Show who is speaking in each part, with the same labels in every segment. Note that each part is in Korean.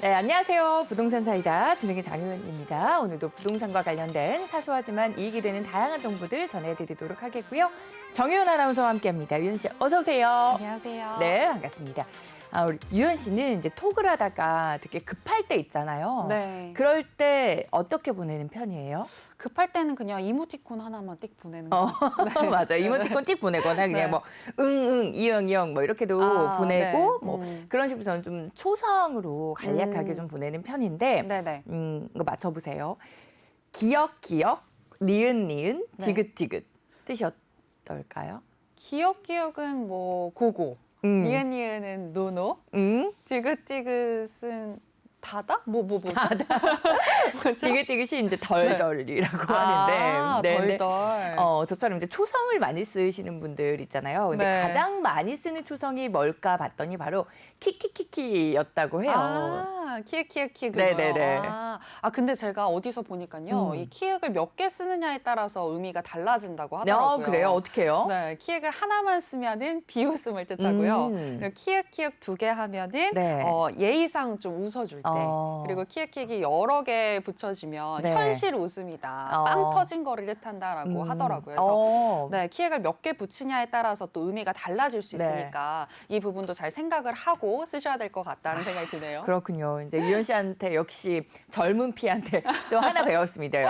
Speaker 1: 네, 안녕하세요. 부동산 사이다 진행의 장윤입니다. 오늘도 부동산과 관련된 사소하지만 이익이 되는 다양한 정보들 전해드리도록 하겠고요. 정윤 아나운서와 함께합니다. 유현 씨, 어서 오세요.
Speaker 2: 안녕하세요.
Speaker 1: 네, 반갑습니다. 우리 유현 씨는 이제 톡을 하다가 되게 급할 때 있잖아요.
Speaker 2: 네.
Speaker 1: 그럴 때 어떻게 보내는 편이에요?
Speaker 2: 급할 때는 그냥 이모티콘 하나만 띡 보내는 거. 네.
Speaker 1: 맞아요. 이모티콘 띡 보내거나 그냥
Speaker 2: 네.
Speaker 1: 뭐 응응 이영 뭐 이렇게도 보내고
Speaker 2: 네.
Speaker 1: 뭐 그런 식으로 저는 좀 초성으로 간략하게 좀 보내는 편인데
Speaker 2: 네네.
Speaker 1: 이거 맞춰보세요. 기억 니은
Speaker 2: 네.
Speaker 1: 지긋 뜻이 어떨까요?
Speaker 2: 기억은 뭐 고고. 니은은 노노. 지긋지긋은 다다? 뭐죠?
Speaker 1: 지긋지긋이 이제 덜덜이라고 하는데
Speaker 2: 덜덜.
Speaker 1: 저처럼 이제 초성을 많이 쓰시는 분들 있잖아요. 근데
Speaker 2: 네.
Speaker 1: 가장 많이 쓰는 초성이 뭘까 봤더니 바로 키키키키였다고 해요.
Speaker 2: 키읔.
Speaker 1: 네네네.
Speaker 2: 근데 제가 어디서 보니까요. 이 키읔을 몇 개 쓰느냐에 따라서 의미가 달라진다고 하더라고요.
Speaker 1: 그래요? 어떻게 해요?
Speaker 2: 네, 키읔을 하나만 쓰면은 비웃음을 뜻하고요. 그리고 키읔 2개 하면은
Speaker 1: 네.
Speaker 2: 예의상 좀 웃어줄 때. 그리고 키읔이 여러 개 붙여지면
Speaker 1: 네.
Speaker 2: 현실 웃음이다. 빵 터진 거를 뜻한다라고 하더라고요. 그래서 네, 키읔을 몇 개 붙이냐에 따라서 또 의미가 달라질 수 있으니까 이 부분도 잘 생각을 하고 쓰셔야 될 것 같다는 생각이 드네요.
Speaker 1: 그렇군요. 이제 유현 씨한테 역시 젊은 피한테 또 하나 배웠습니다.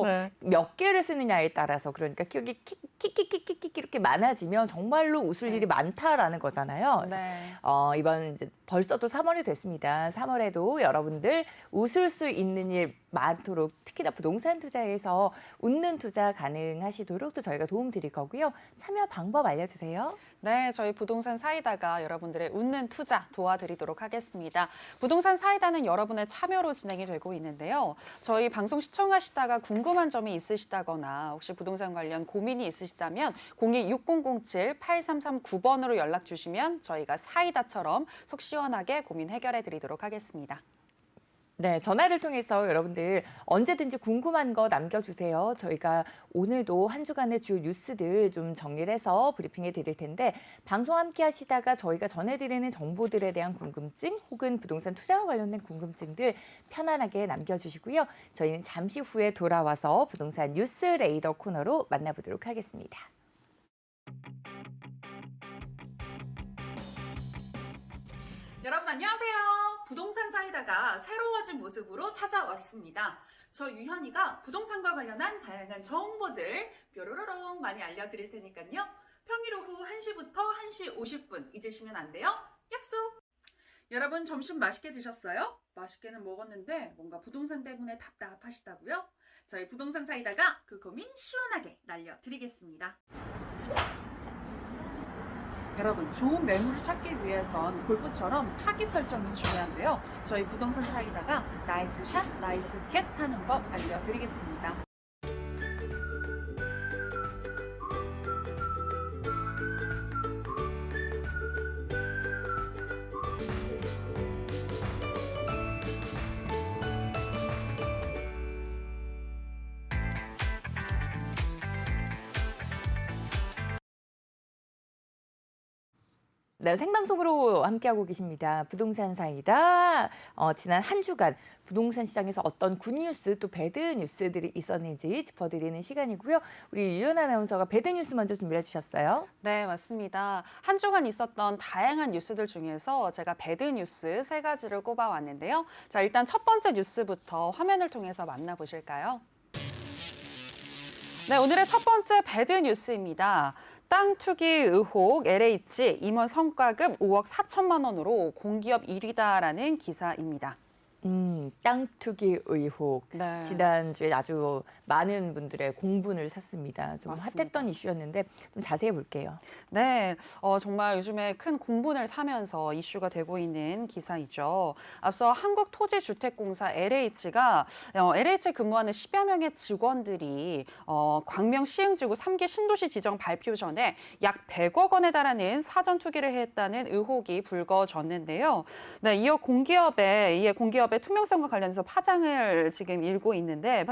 Speaker 2: 네.
Speaker 1: 몇 개를 쓰느냐에 따라서 그러니까 기억이 키키키키키키 이렇게 많아지면 정말로 웃을 일이 많다라는 거잖아요. 그래서
Speaker 2: 네.
Speaker 1: 이번 이제 벌써 또 3월이 됐습니다. 3월에도 여러분들 웃을 수 있는 일 많도록 특히나 부동산 투자에서 웃는 투자 가능하시도록 또 저희가 도움 드릴 거고요. 참여 방법 알려주세요.
Speaker 2: 네, 저희 부동산 사이다가 여러분들의 웃는 투자 도와드리도록 하겠습니다. 부동산 사이다는 여러분의 참여로 진행이 되고 있는데요. 저희 방송 시청하시다가 궁금한 점이 있으시다거나 혹시 부동산 관련 고민이 있으시다면 026007-8339번으로 연락 주시면 저희가 사이다처럼 속 시원하게 고민 해결해 드리도록 하겠습니다.
Speaker 1: 네, 전화를 통해서 여러분들 언제든지 궁금한 거 남겨주세요. 저희가 오늘도 한 주간의 주요 뉴스들 좀 정리를 해서 브리핑해 드릴 텐데 방송 함께 하시다가 저희가 전해드리는 정보들에 대한 궁금증 혹은 부동산 투자와 관련된 궁금증들 편안하게 남겨주시고요. 저희는 잠시 후에 돌아와서 부동산 뉴스 레이더 코너로 만나보도록 하겠습니다.
Speaker 3: 여러분 안녕하세요. 부동산 사이다가 새로워진 모습으로 찾아왔습니다. 저 유현이가 부동산과 관련한 다양한 정보들 뾰로로롱 많이 알려드릴 테니까요. 평일 오후 1시부터 1시 50분 잊으시면 안 돼요. 약속! 여러분 점심 맛있게 드셨어요? 맛있게는 먹었는데 뭔가 부동산 때문에 답답하시다고요? 저희 부동산 사이다가 그 고민 시원하게 날려드리겠습니다. 여러분 좋은 매물을 찾기 위해선 골프처럼 타깃 설정이 중요한데요. 저희 부동산 사이다가 나이스 샷, 나이스 캣 하는 법 알려드리겠습니다.
Speaker 1: 네, 생방송으로 함께하고 계십니다. 부동산 사이다. 지난 한 주간 부동산 시장에서 어떤 굿뉴스 또 배드뉴스들이 있었는지 짚어드리는 시간이고요. 우리 유연 아나운서가 배드뉴스 먼저 준비해 주셨어요.
Speaker 2: 네, 맞습니다. 한 주간 있었던 다양한 뉴스들 중에서 제가 배드뉴스 3가지를 꼽아왔는데요. 자, 일단 첫 번째 뉴스부터 화면을 통해서 만나보실까요? 네, 오늘의 첫 번째 배드뉴스입니다. 땅 투기 의혹 LH 임원 성과급 5억 4천만 원으로 공기업 1위다라는 기사입니다.
Speaker 1: 땅 투기 의혹.
Speaker 2: 네.
Speaker 1: 지난주에 아주 많은 분들의 공분을 샀습니다. 좀
Speaker 2: 맞습니다.
Speaker 1: 핫했던 이슈였는데 좀 자세히 볼게요.
Speaker 2: 네, 정말 요즘에 큰 공분을 사면서 이슈가 되고 있는 기사이죠. 앞서 한국토지주택공사 LH가 LH에 근무하는 10여 명의 직원들이 광명 시흥지구 3기 신도시 지정 발표 전에 약 100억 원에 달하는 사전 투기를 했다는 의혹이 불거졌는데요. 네, 이에 공기업의 공기업의 투명성과 관련해서 파장이 일고 있는데,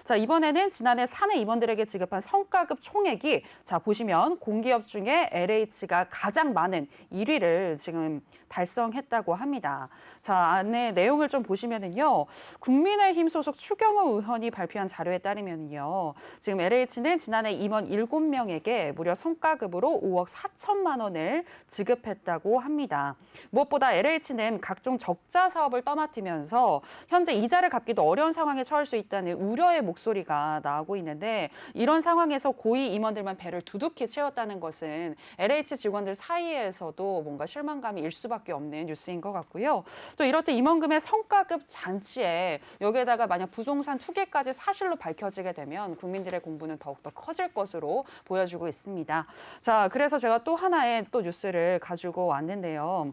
Speaker 2: 자, 이번에는 지난해 사내 임원들에게 지급한 성과급 총액이, 자, 보시면 공기업 중에 LH가 가장 많은 1위를 지금 달성했다고 합니다. 자, 안에 내용을 좀 보시면은요, 국민의힘 소속 추경호 의원이 발표한 자료에 따르면요, 지금 LH는 지난해 임원 7명에게 무려 성과급으로 5억 4천만 원을 지급했다고 합니다. 무엇보다 LH는 각종 적자 사업을 떠맡으면서 현재 이자를 갚기도 어려운 상황에 처할 수 있다는 우려의 목소리가 나오고 있는데, 이런 상황에서 고위 임원들만 배를 두둑히 채웠다는 것은 LH 직원들 사이에서도 뭔가 실망감이 일 수밖에 없는 뉴스인 것 같고요. 또 이렇듯 임원금의 성과급 잔치에 여기에다가 만약 부동산 투기까지 사실로 밝혀지게 되면 국민들의 공분은 더욱더 커질 것으로 보여지고 있습니다. 자, 그래서 제가 또 하나의 또 뉴스를 가지고 왔는데요.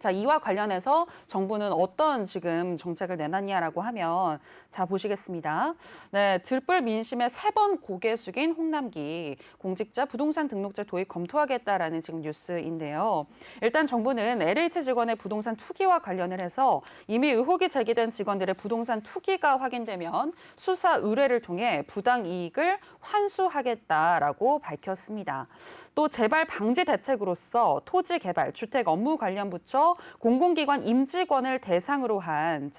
Speaker 2: 자, 이와 관련해서 정부는 어떤 지금 정책을 내놨냐라고 하면, 자, 보시겠습니다. 네, 들불 민심에 3번 고개 숙인 홍남기, 공직자 부동산 등록제 도입 검토하겠다라는 지금 뉴스인데요. 일단 정부는 LH 직원의 부동산 투기와 관련을 해서 이미 의혹이 제기된 직원들의 부동산 투기가 확인되면 수사 의뢰를 통해 부당 이익을 환수하겠다라고 밝혔습니다. 또 재발 방지 대책으로서 토지개발, 주택 업무 관련 부처, 공공기관 임직원을 대상으로 한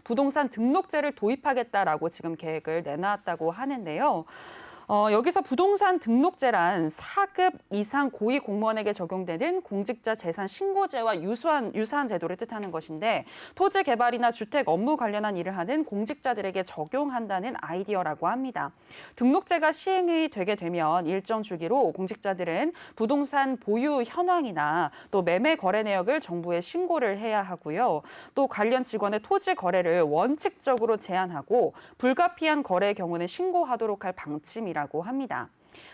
Speaker 2: 부동산 등록제를 도입하겠다라고 지금 계획을 내놨다고 하는데요. 여기서 부동산 등록제란 4급 이상 고위 공무원에게 적용되는 공직자 재산 신고제와 유사한 제도를 뜻하는 것인데, 토지 개발이나 주택 업무 관련한 일을 하는 공직자들에게 적용한다는 아이디어라고 합니다. 등록제가 시행이 되게 되면 일정 주기로 공직자들은 부동산 보유 현황이나 또 매매 거래 내역을 정부에 신고를 해야 하고요. 또 관련 직원의 토지 거래를 원칙적으로 제한하고 불가피한 거래의 경우는 신고하도록 할 방침이라고 합니다.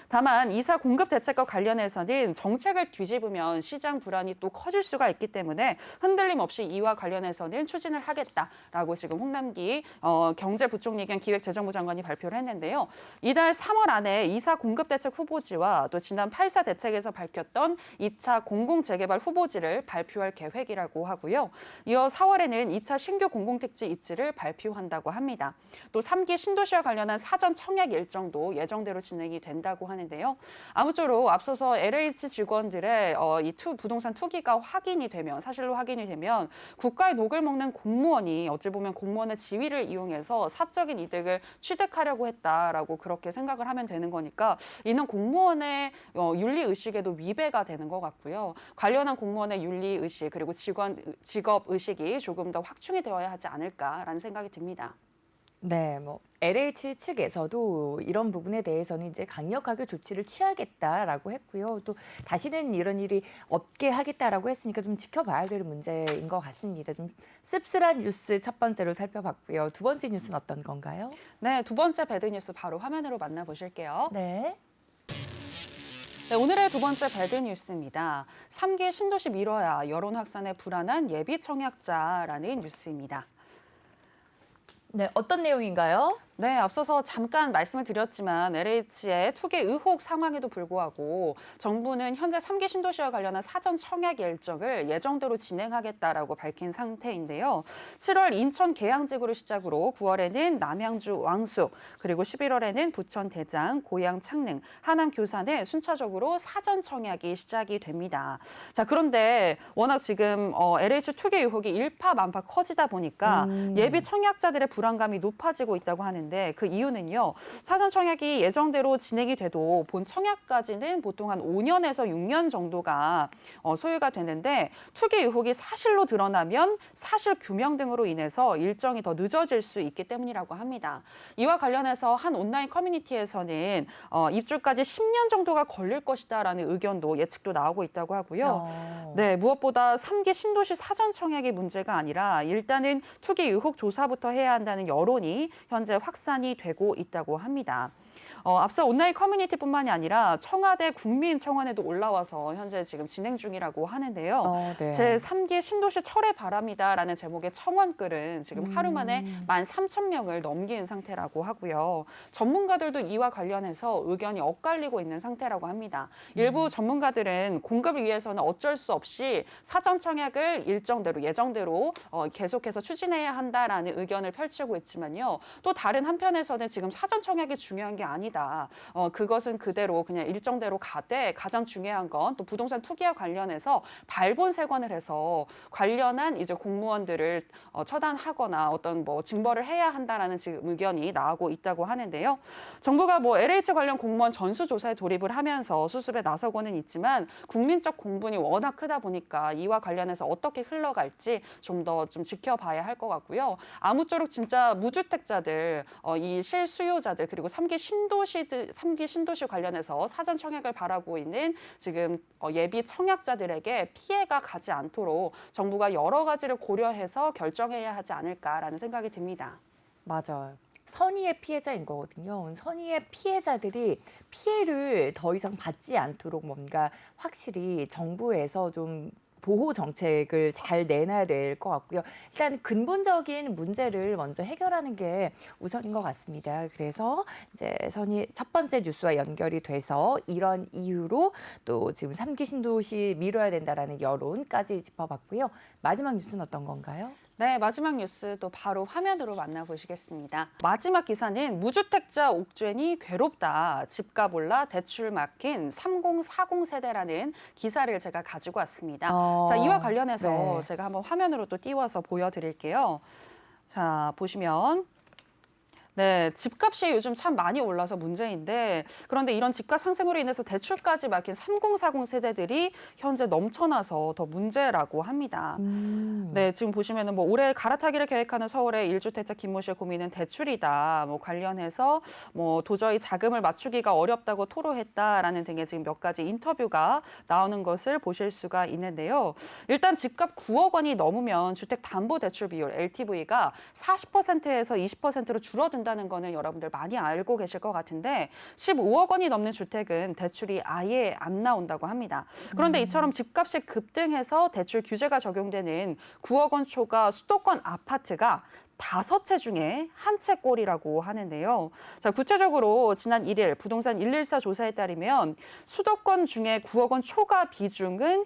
Speaker 2: 다만 이사 공급 대책과 관련해서는 정책을 뒤집으면 시장 불안이 또 커질 수가 있기 때문에 흔들림 없이 이와 관련해서는 추진을 하겠다라고 지금 홍남기 경제부총리 겸 기획재정부 장관이 발표를 했는데요. 이달 3월 안에 이사 공급 대책 후보지와 또 지난 8.4 대책에서 밝혔던 2차 공공재개발 후보지를 발표할 계획이라고 하고요. 이어 4월에는 2차 신규 공공택지 입지를 발표한다고 합니다. 또 3기 신도시와 관련한 사전 청약 일정도 예정대로 진행이 된다고 하는데요. 아무쪼록 앞서서 LH 직원들의 이 부동산 투기가 사실로 확인이 되면 국가의 녹을 먹는 공무원이 어찌 보면 공무원의 지위를 이용해서 사적인 이득을 취득하려고 했다라고 그렇게 생각을 하면 되는 거니까, 이는 공무원의 윤리의식에도 위배가 되는 것 같고요. 관련한 공무원의 윤리의식 그리고 직업의식이 조금 더 확충이 되어야 하지 않을까라는 생각이 듭니다.
Speaker 1: 네, LH 측에서도 이런 부분에 대해서는 이제 강력하게 조치를 취하겠다라고 했고요. 또 다시는 이런 일이 없게 하겠다라고 했으니까 좀 지켜봐야 될 문제인 것 같습니다. 좀 씁쓸한 뉴스 첫 번째로 살펴봤고요. 두 번째 뉴스는 어떤 건가요?
Speaker 2: 네, 두 번째 배드뉴스 바로 화면으로 만나보실게요.
Speaker 1: 네.
Speaker 2: 네, 오늘의 두 번째 배드뉴스입니다. 3기 신도시 미뤄야 여론 확산에 불안한 예비 청약자라는 뉴스입니다.
Speaker 1: 네, 어떤 내용인가요?
Speaker 2: 네, 앞서서 잠깐 말씀을 드렸지만 LH의 투기 의혹 상황에도 불구하고 정부는 현재 3기 신도시와 관련한 사전 청약 일정을 예정대로 진행하겠다라고 밝힌 상태인데요. 7월 인천 계양직으로 시작으로 9월에는 남양주 왕숙, 그리고 11월에는 부천 대장, 고양 창릉, 하남 교산에 순차적으로 사전 청약이 시작이 됩니다. 자, 그런데 워낙 지금 LH 투기 의혹이 일파만파 커지다 보니까 예비 청약자들의 불안감이 높아지고 있다고 하는데, 그 이유는요, 사전 청약이 예정대로 진행이 돼도 본 청약까지는 보통 한 5년에서 6년 정도가 소요가 되는데, 투기 의혹이 사실로 드러나면 사실 규명 등으로 인해서 일정이 더 늦어질 수 있기 때문이라고 합니다. 이와 관련해서 한 온라인 커뮤니티에서는 입주까지 10년 정도가 걸릴 것이다라는 의견도 예측도 나오고 있다고 하고요. 네, 무엇보다 3기 신도시 사전 청약이 문제가 아니라 일단은 투기 의혹 조사부터 해야 한다는 여론이 현재 확산이 되고 있다고 합니다. 앞서 온라인 커뮤니티뿐만이 아니라 청와대 국민청원에도 올라와서 현재 지금 진행 중이라고 하는데요.
Speaker 1: 네.
Speaker 2: 제3기 신도시 철회 바람이다라는 제목의 청원글은 지금 하루 만에 13,000명을 넘긴 상태라고 하고요. 전문가들도 이와 관련해서 의견이 엇갈리고 있는 상태라고 합니다. 일부 전문가들은 공급을 위해서는 어쩔 수 없이 사전 청약을 일정대로 예정대로 계속해서 추진해야 한다라는 의견을 펼치고 있지만요. 또 다른 한편에서는 지금 사전 청약이 중요한 게 아니다. 그것은 그대로 그냥 일정대로 가되 가장 중요한 건 또 부동산 투기와 관련해서 발본색원을 해서 관련한 이제 공무원들을 처단하거나 어떤 뭐 징벌을 해야 한다라는 지금 의견이 나오고 있다고 하는데요. 정부가 뭐 LH 관련 공무원 전수조사에 돌입을 하면서 수습에 나서고는 있지만 국민적 공분이 워낙 크다 보니까 이와 관련해서 어떻게 흘러갈지 좀 더 좀 지켜봐야 할 것 같고요. 아무쪼록 진짜 무주택자들, 이 실수요자들 그리고 3기 신도시 관련해서 사전 청약을 바라고 있는 지금 예비 청약자들에게 피해가 가지 않도록 정부가 여러 가지를 고려해서 결정해야 하지 않을까라는 생각이 듭니다.
Speaker 1: 맞아요. 선의의 피해자인 거거든요. 선의의 피해자들이 피해를 더 이상 받지 않도록 뭔가 확실히 정부에서 좀 보호 정책을 잘 내놔야 될 것 같고요. 일단 근본적인 문제를 먼저 해결하는 게 우선인 것 같습니다. 그래서 이제 선의 첫 번째 뉴스와 연결이 돼서 이런 이유로 또 지금 3기 신도시 미뤄야 된다라는 여론까지 짚어봤고요. 마지막 뉴스는 어떤 건가요?
Speaker 2: 네, 마지막 뉴스도 바로 화면으로 만나보시겠습니다. 마지막 기사는 무주택자 옥죄니 괴롭다. 집값 올라 대출 막힌 3040 세대라는 기사를 제가 가지고 왔습니다. 자, 이와 관련해서
Speaker 1: 네.
Speaker 2: 제가 한번 화면으로 또 띄워서 보여드릴게요. 자, 보시면 네, 집값이 요즘 참 많이 올라서 문제인데 그런데 이런 집값 상승으로 인해서 대출까지 막힌 3040 세대들이 현재 넘쳐나서 더 문제라고 합니다. 네, 지금 보시면은 뭐 올해 갈아타기를 계획하는 서울의 1주택자 김모 씨의 고민은 대출이다. 뭐 관련해서 뭐 도저히 자금을 맞추기가 어렵다고 토로했다라는 등의 지금 몇 가지 인터뷰가 나오는 것을 보실 수가 있는데요. 일단 집값 9억 원이 넘으면 주택담보대출 비율 LTV가 40%에서 20%로 줄어든다는 거는 여러분들 많이 알고 계실 것 같은데 15억 원이 넘는 주택은 대출이 아예 안 나온다고 합니다. 그런데 이처럼 집값이 급등해서 대출 규제가 적용되는 9억 원 초과 수도권 아파트가 5채 중에 한 채꼴이라고 하는데요. 자, 구체적으로 지난 1일 부동산 114 조사에 따르면 수도권 중에 9억 원 초과 비중은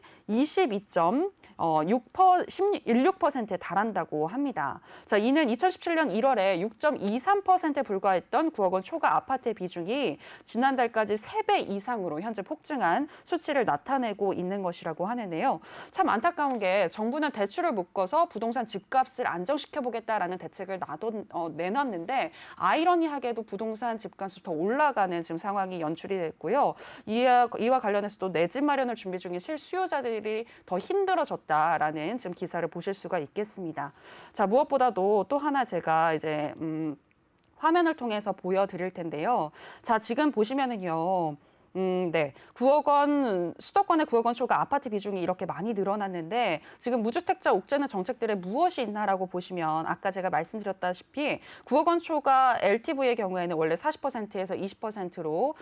Speaker 2: 16%에 달한다고 합니다. 자, 이는 2017년 1월에 6.23%에 불과했던 9억 원 초과 아파트의 비중이 지난달까지 3배 이상으로 현재 폭증한 수치를 나타내고 있는 것이라고 하는데요. 참 안타까운 게 정부는 대출을 묶어서 부동산 집값을 안정시켜보겠다라는 대책을 내놨는데 아이러니하게도 부동산 집값이 더 올라가는 지금 상황이 연출이 됐고요. 이와 관련해서 또 내 집 마련을 준비 중인 실수요자들이 더 힘들어졌다라는 지금 기사를 보실 수가 있겠습니다. 자, 무엇보다도 또 하나 제가 이제 화면을 통해서 보여드릴 텐데요. 자, 지금 보시면은요. 네. 9억 원, 수도권의 9억 원 초과 아파트 비중이 이렇게 많이 늘어났는데 지금 무주택자 옥죄는 정책들에 무엇이 있나라고 보시면 아까 제가 말씀드렸다시피 9억 원 초과 LTV의 경우에는 원래 40%에서 20%로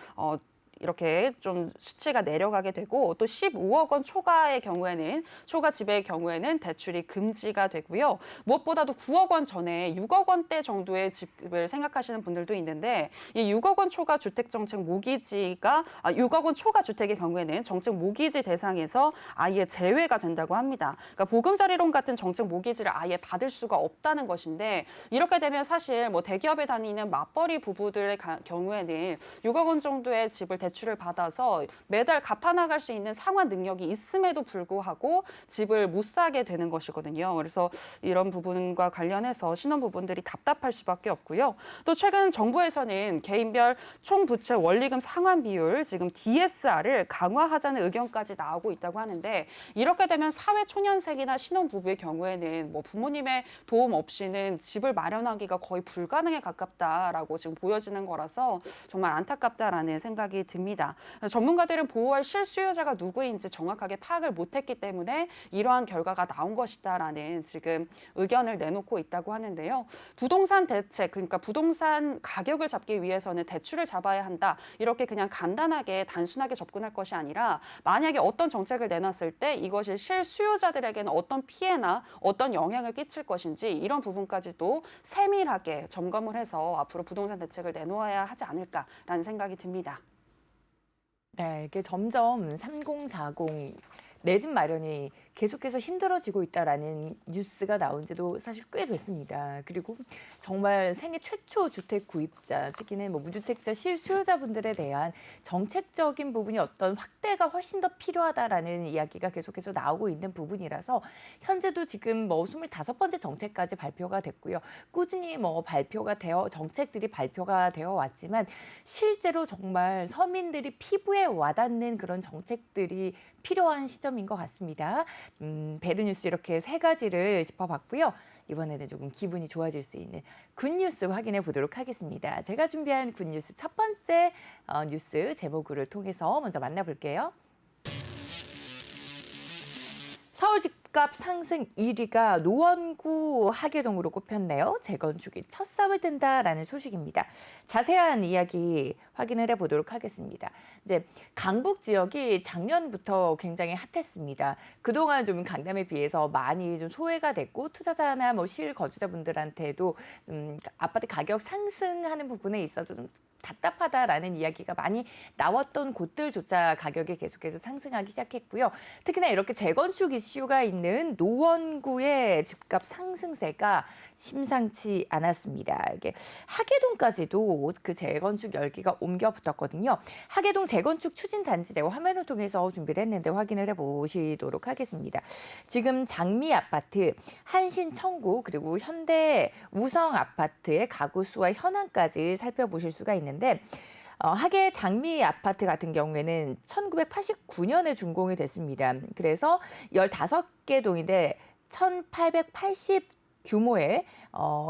Speaker 2: 이렇게 좀 수치가 내려가게 되고 또 15억 원 초과의 경우에는 초과 지배의 경우에는 대출이 금지가 되고요. 무엇보다도 9억 원 전에 6억 원대 정도의 집을 생각하시는 분들도 있는데 이 6억 원 초과 주택 정책 모기지가 6억 원 초과 주택의 경우에는 정책 모기지 대상에서 아예 제외가 된다고 합니다. 그러니까 보금자리론 같은 정책 모기지를 아예 받을 수가 없다는 것인데 이렇게 되면 사실 뭐 대기업에 다니는 맞벌이 부부들의 경우에는 6억 원 정도의 집을 대출을 받아서 매달 갚아나갈 수 있는 상환 능력이 있음에도 불구하고 집을 못 사게 되는 것이거든요. 그래서 이런 부분과 관련해서 신혼부부들이 답답할 수밖에 없고요. 또 최근 정부에서는 개인별 총부채 원리금 상환 비율, 지금 DSR을 강화하자는 의견까지 나오고 있다고 하는데 이렇게 되면 사회초년생이나 신혼부부의 경우에는 뭐 부모님의 도움 없이는 집을 마련하기가 거의 불가능에 가깝다라고 지금 보여지는 거라서 정말 안타깝다라는 생각이 듭니다. 듭니다. 전문가들은 보호할 실수요자가 누구인지 정확하게 파악을 못했기 때문에 이러한 결과가 나온 것이다라는 지금 의견을 내놓고 있다고 하는데요. 부동산 대책, 그러니까 부동산 가격을 잡기 위해서는 대출을 잡아야 한다. 이렇게 그냥 간단하게 단순하게 접근할 것이 아니라 만약에 어떤 정책을 내놨을 때 이것이 실수요자들에게는 어떤 피해나 어떤 영향을 끼칠 것인지 이런 부분까지도 세밀하게 점검을 해서 앞으로 부동산 대책을 내놓아야 하지 않을까라는 생각이 듭니다.
Speaker 1: 네, 이게 점점 3040 내 집 마련이 계속해서 힘들어지고 있다라는 뉴스가 나온 지도 사실 꽤 됐습니다. 그리고 정말 생애 최초 주택 구입자, 특히는 뭐 무주택자 실수요자분들에 대한 정책적인 부분이 어떤 확대가 훨씬 더 필요하다라는 이야기가 계속해서 나오고 있는 부분이라서 현재도 지금 뭐 25번째 정책까지 발표가 됐고요. 꾸준히 뭐 정책들이 발표가 되어 왔지만 실제로 정말 서민들이 피부에 와닿는 그런 정책들이 필요한 시점인 것 같습니다. 배드뉴스 이렇게 세 가지를 짚어봤고요. 이번에는 조금 기분이 좋아질 수 있는 굿뉴스 확인해 보도록 하겠습니다. 제가 준비한 굿뉴스 첫 번째 뉴스 제목을 통해서 먼저 만나볼게요. 서울 집값 상승 1위가 노원구 하계동으로 꼽혔네요. 재건축이 첫 삽을 뜬다라는 소식입니다. 자세한 이야기 확인을 해보도록 하겠습니다. 이제 강북 지역이 작년부터 굉장히 핫했습니다. 그동안 좀 강남에 비해서 많이 좀 소외가 됐고 투자자나 뭐 실거주자분들한테도 좀 아파트 가격 상승하는 부분에 있어서 좀 답답하다라는 이야기가 많이 나왔던 곳들조차 가격이 계속해서 상승하기 시작했고요. 특히나 이렇게 재건축 이슈가 있는 노원구의 집값 상승세가 심상치 않았습니다. 이게 하계동까지도 그 재건축 열기가 옮겨 붙었거든요. 하계동 재건축 추진 단지 내고 화면을 통해서 준비를 했는데 확인을 해보시도록 하겠습니다. 지금 장미 아파트, 한신 청구 그리고 현대 우성 아파트의 가구 수와 현황까지 살펴보실 수가 있는데 하계 장미 아파트 같은 경우에는 1989년에 준공이 됐습니다. 그래서 15개 동인데 1880 규모의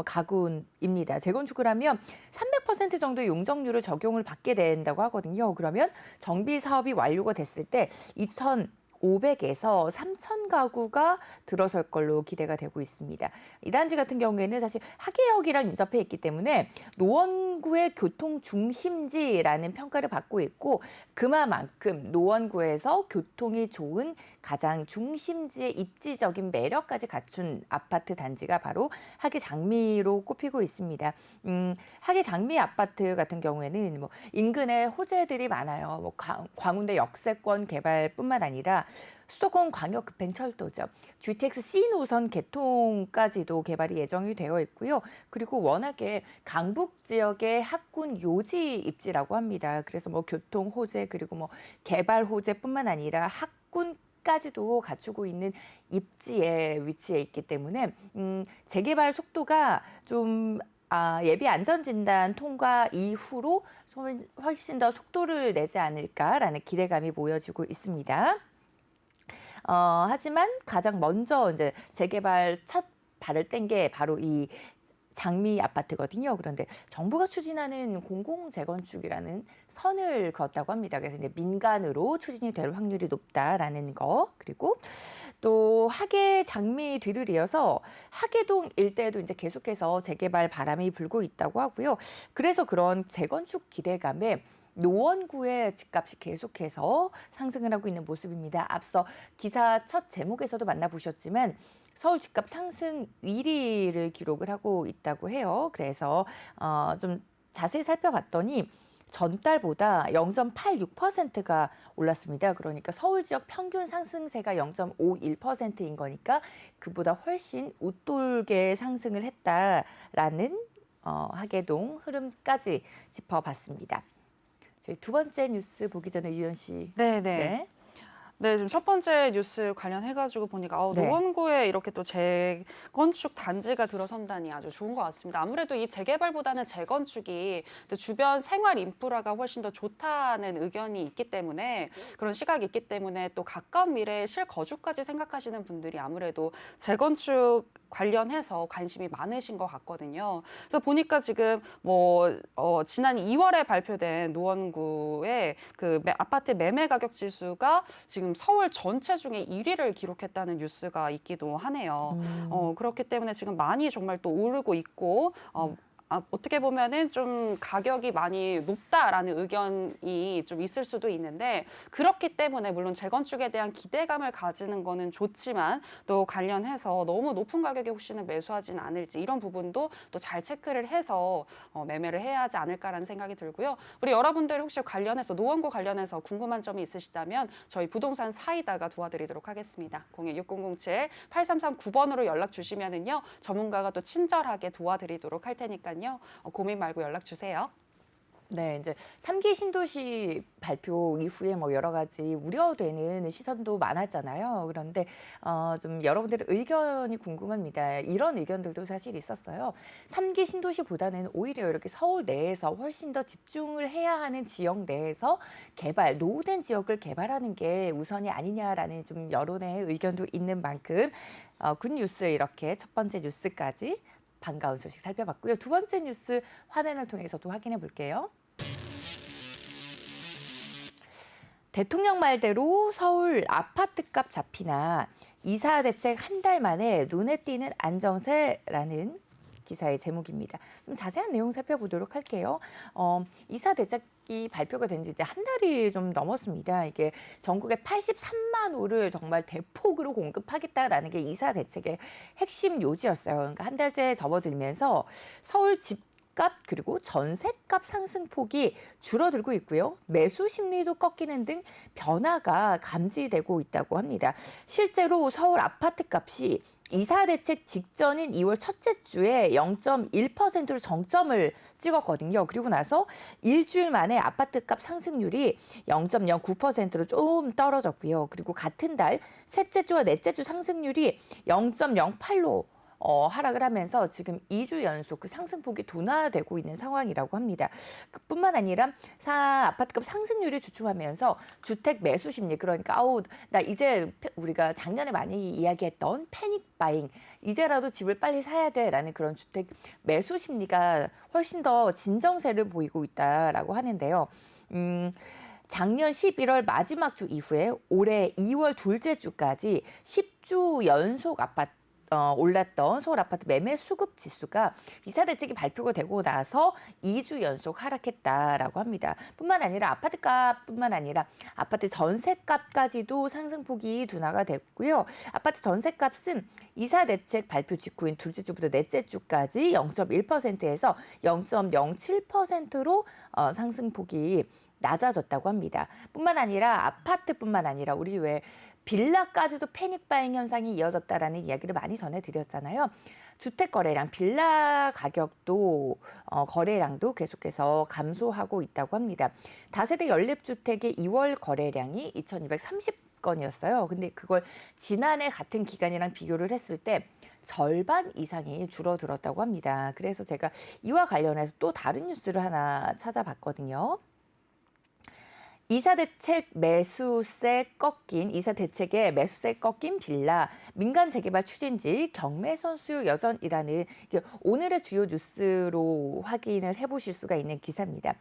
Speaker 1: 가구입니다. 재건축을 하면 300% 정도의 용적률을 적용을 받게 된다고 하거든요. 그러면 정비 사업이 완료가 됐을 때 2,500에서 3,000 가구가 들어설 걸로 기대가 되고 있습니다. 이 단지 같은 경우에는 사실 하계역이랑 인접해 있기 때문에 노원구의 교통 중심지라는 평가를 받고 있고 그만큼 노원구에서 교통이 좋은 가장 중심지의 입지적인 매력까지 갖춘 아파트 단지가 바로 하계 장미로 꼽히고 있습니다. 하계 장미 아파트 같은 경우에는 뭐 인근에 호재들이 많아요. 뭐 광운대 역세권 개발뿐만 아니라 수도권 광역급행철도죠. GTX C 노선 개통까지도 개발이 예정이 되어 있고요. 그리고 워낙에 강북 지역의 학군 요지 입지라고 합니다. 그래서 뭐 교통 호재 그리고 뭐 개발 호재뿐만 아니라 학군까지도 갖추고 있는 입지에 위치해 있기 때문에 재개발 속도가 좀 예비 안전진단 통과 이후로 훨씬 더 속도를 내지 않을까라는 기대감이 보여지고 있습니다. 하지만 가장 먼저 이제 재개발 첫 발을 뗀 게 바로 이 장미 아파트거든요. 그런데 정부가 추진하는 공공재건축이라는 선을 그었다고 합니다. 그래서 이제 민간으로 추진이 될 확률이 높다라는 거. 그리고 또 하계 장미 뒤를 이어서 하계동 일대에도 이제 계속해서 재개발 바람이 불고 있다고 하고요. 그래서 그런 재건축 기대감에 노원구의 집값이 계속해서 상승을 하고 있는 모습입니다. 앞서 기사 첫 제목에서도 만나보셨지만 서울 집값 상승 1위를 기록을 하고 있다고 해요. 그래서 좀 자세히 살펴봤더니 전달보다 0.86%가 올랐습니다. 그러니까 서울 지역 평균 상승세가 0.51%인 거니까 그보다 훨씬 웃돌게 상승을 했다라는 하계동 흐름까지 짚어봤습니다. 저희 두 번째 뉴스 보기 전에 유연 씨.
Speaker 2: 네. 네, 지금 첫 번째 뉴스 관련해가지고 보니까
Speaker 1: 네.
Speaker 2: 노원구에 이렇게 또 재건축 단지가 들어선다니 아주 좋은 것 같습니다. 아무래도 이 재개발보다는 재건축이 또 주변 생활 인프라가 훨씬 더 좋다는 의견이 있기 때문에 그런 시각이 있기 때문에 또 가까운 미래에 실거주까지 생각하시는 분들이 아무래도 재건축 관련해서 관심이 많으신 것 같거든요. 그래서 보니까 지금 지난 2월에 발표된 노원구의 그 아파트 매매 가격 지수가 지금 서울 전체 중에 1위를 기록했다는 뉴스가 있기도 하네요. 그렇기 때문에 지금 많이 정말 또 오르고 있고 어떻게 보면은 좀 가격이 많이 높다라는 의견이 좀 있을 수도 있는데 그렇기 때문에 물론 재건축에 대한 기대감을 가지는 거는 좋지만 또 관련해서 너무 높은 가격에 혹시나 매수하진 않을지 이런 부분도 또 잘 체크를 해서 매매를 해야 하지 않을까라는 생각이 들고요. 우리 여러분들 혹시 관련해서 노원구 관련해서 궁금한 점이 있으시다면 저희 부동산 사이다가 도와드리도록 하겠습니다. 026007-8339번으로 연락 주시면은요. 전문가가 또 친절하게 도와드리도록 할 테니까요. 고민 말고 연락 주세요.
Speaker 1: 네, 이제 3기 신도시 발표 이후에 뭐 여러 가지 우려되는 시선도 많았잖아요. 그런데 좀 여러분들의 의견이 궁금합니다. 이런 의견들도 사실 있었어요. 3기 신도시보다는 오히려 이렇게 서울 내에서 훨씬 더 집중을 해야 하는 지역 내에서 노후된 지역을 개발하는 게 우선이 아니냐라는 좀 여론의 의견도 있는 만큼 굿뉴스 이렇게 첫 번째 뉴스까지 반가운 소식 살펴봤고요. 두 번째 뉴스 화면을 통해서도 확인해 볼게요. 대통령 말대로 서울 아파트값 잡히나 이사 대책 한 달 만에 눈에 띄는 안정세라는 기사의 제목입니다. 좀 자세한 내용 살펴보도록 할게요. 이사 대책이 발표가 된 지 이제 한 달이 좀 넘었습니다. 이게 전국에 83만 호를 정말 대폭으로 공급하겠다라는 게 이사 대책의 핵심 요지였어요. 그러니까 한 달째 접어들면서 서울 집값 그리고 전셋값 상승폭이 줄어들고 있고요. 매수 심리도 꺾이는 등 변화가 감지되고 있다고 합니다. 실제로 서울 아파트 값이 이사 대책 직전인 2월 첫째 주에 0.1%로 정점을 찍었거든요. 그리고 나서 일주일 만에 아파트값 상승률이 0.09%로 좀 떨어졌고요. 그리고 같은 달 셋째 주와 넷째 주 상승률이 0.08로 하락을 하면서 지금 2주 연속 그 상승폭이 둔화되고 있는 상황이라고 합니다. 뿐만 아니라 아파트값 상승률이 주춤하면서 주택 매수 심리 그러니까 나 이제 우리가 작년에 많이 이야기했던 패닉 바잉 이제라도 집을 빨리 사야 돼라는 그런 주택 매수 심리가 훨씬 더 진정세를 보이고 있다라고 하는데요. 작년 11월 마지막 주 이후에 올해 2월 둘째 주까지 10주 연속 올랐던 서울 아파트 매매 수급 지수가 이사 대책이 발표가 되고 나서 2주 연속 하락했다라고 합니다. 뿐만 아니라 아파트값뿐만 아니라 아파트 전셋값까지도 상승폭이 둔화가 됐고요. 아파트 전셋값은 이사 대책 발표 직후인 둘째 주부터 넷째 주까지 0.1%에서 0.07%로 상승폭이 낮아졌다고 합니다. 뿐만 아니라 아파트뿐만 아니라 우리 왜 빌라까지도 패닉 바잉 현상이 이어졌다라는 이야기를 많이 전해드렸잖아요. 주택 거래량, 빌라 가격도 거래량도 계속해서 감소하고 있다고 합니다. 다세대 연립주택의 2월 거래량이 2,230건이었어요. 근데 그걸 지난해 같은 기간이랑 비교를 했을 때 절반 이상이 줄어들었다고 합니다. 그래서 제가 이와 관련해서 또 다른 뉴스를 하나 찾아봤거든요. 이사 대책에 매수세 꺾인 빌라 민간 재개발 추진지 경매선 수요 여전이라는 오늘의 주요 뉴스로 확인을 해보실 수가 있는 기사입니다.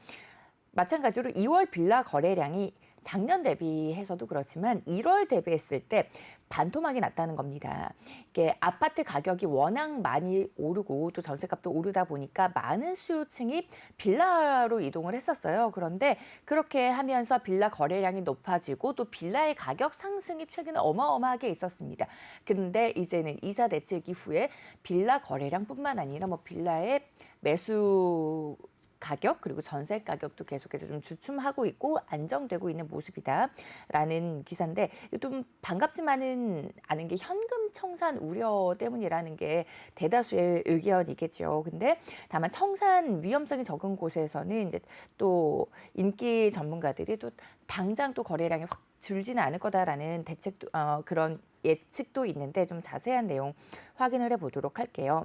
Speaker 1: 마찬가지로 2월 빌라 거래량이 작년 대비해서도 그렇지만 1월 대비했을 때 반토막이 났다는 겁니다. 이게 아파트 가격이 워낙 많이 오르고 또 전세값도 오르다 보니까 많은 수요층이 빌라로 이동을 했었어요. 그런데 그렇게 하면서 빌라 거래량이 높아지고 또 빌라의 가격 상승이 최근에 어마어마하게 있었습니다. 그런데 이제는 이사 대책 이후에 빌라 거래량뿐만 아니라 빌라의 매수 가격 그리고 전세 가격도 계속해서 좀 주춤하고 있고 안정되고 있는 모습이다라는 기사인데 좀 반갑지만은 않은 게 현금 청산 우려 때문이라는 게 대다수의 의견이겠죠. 근데 다만 청산 위험성이 적은 곳에서는 이제 또 인기 전문가들이 또 당장 또 거래량이 확 줄지는 않을 거다라는 대책도 그런 예측도 있는데 좀 자세한 내용 확인을 해보도록 할게요.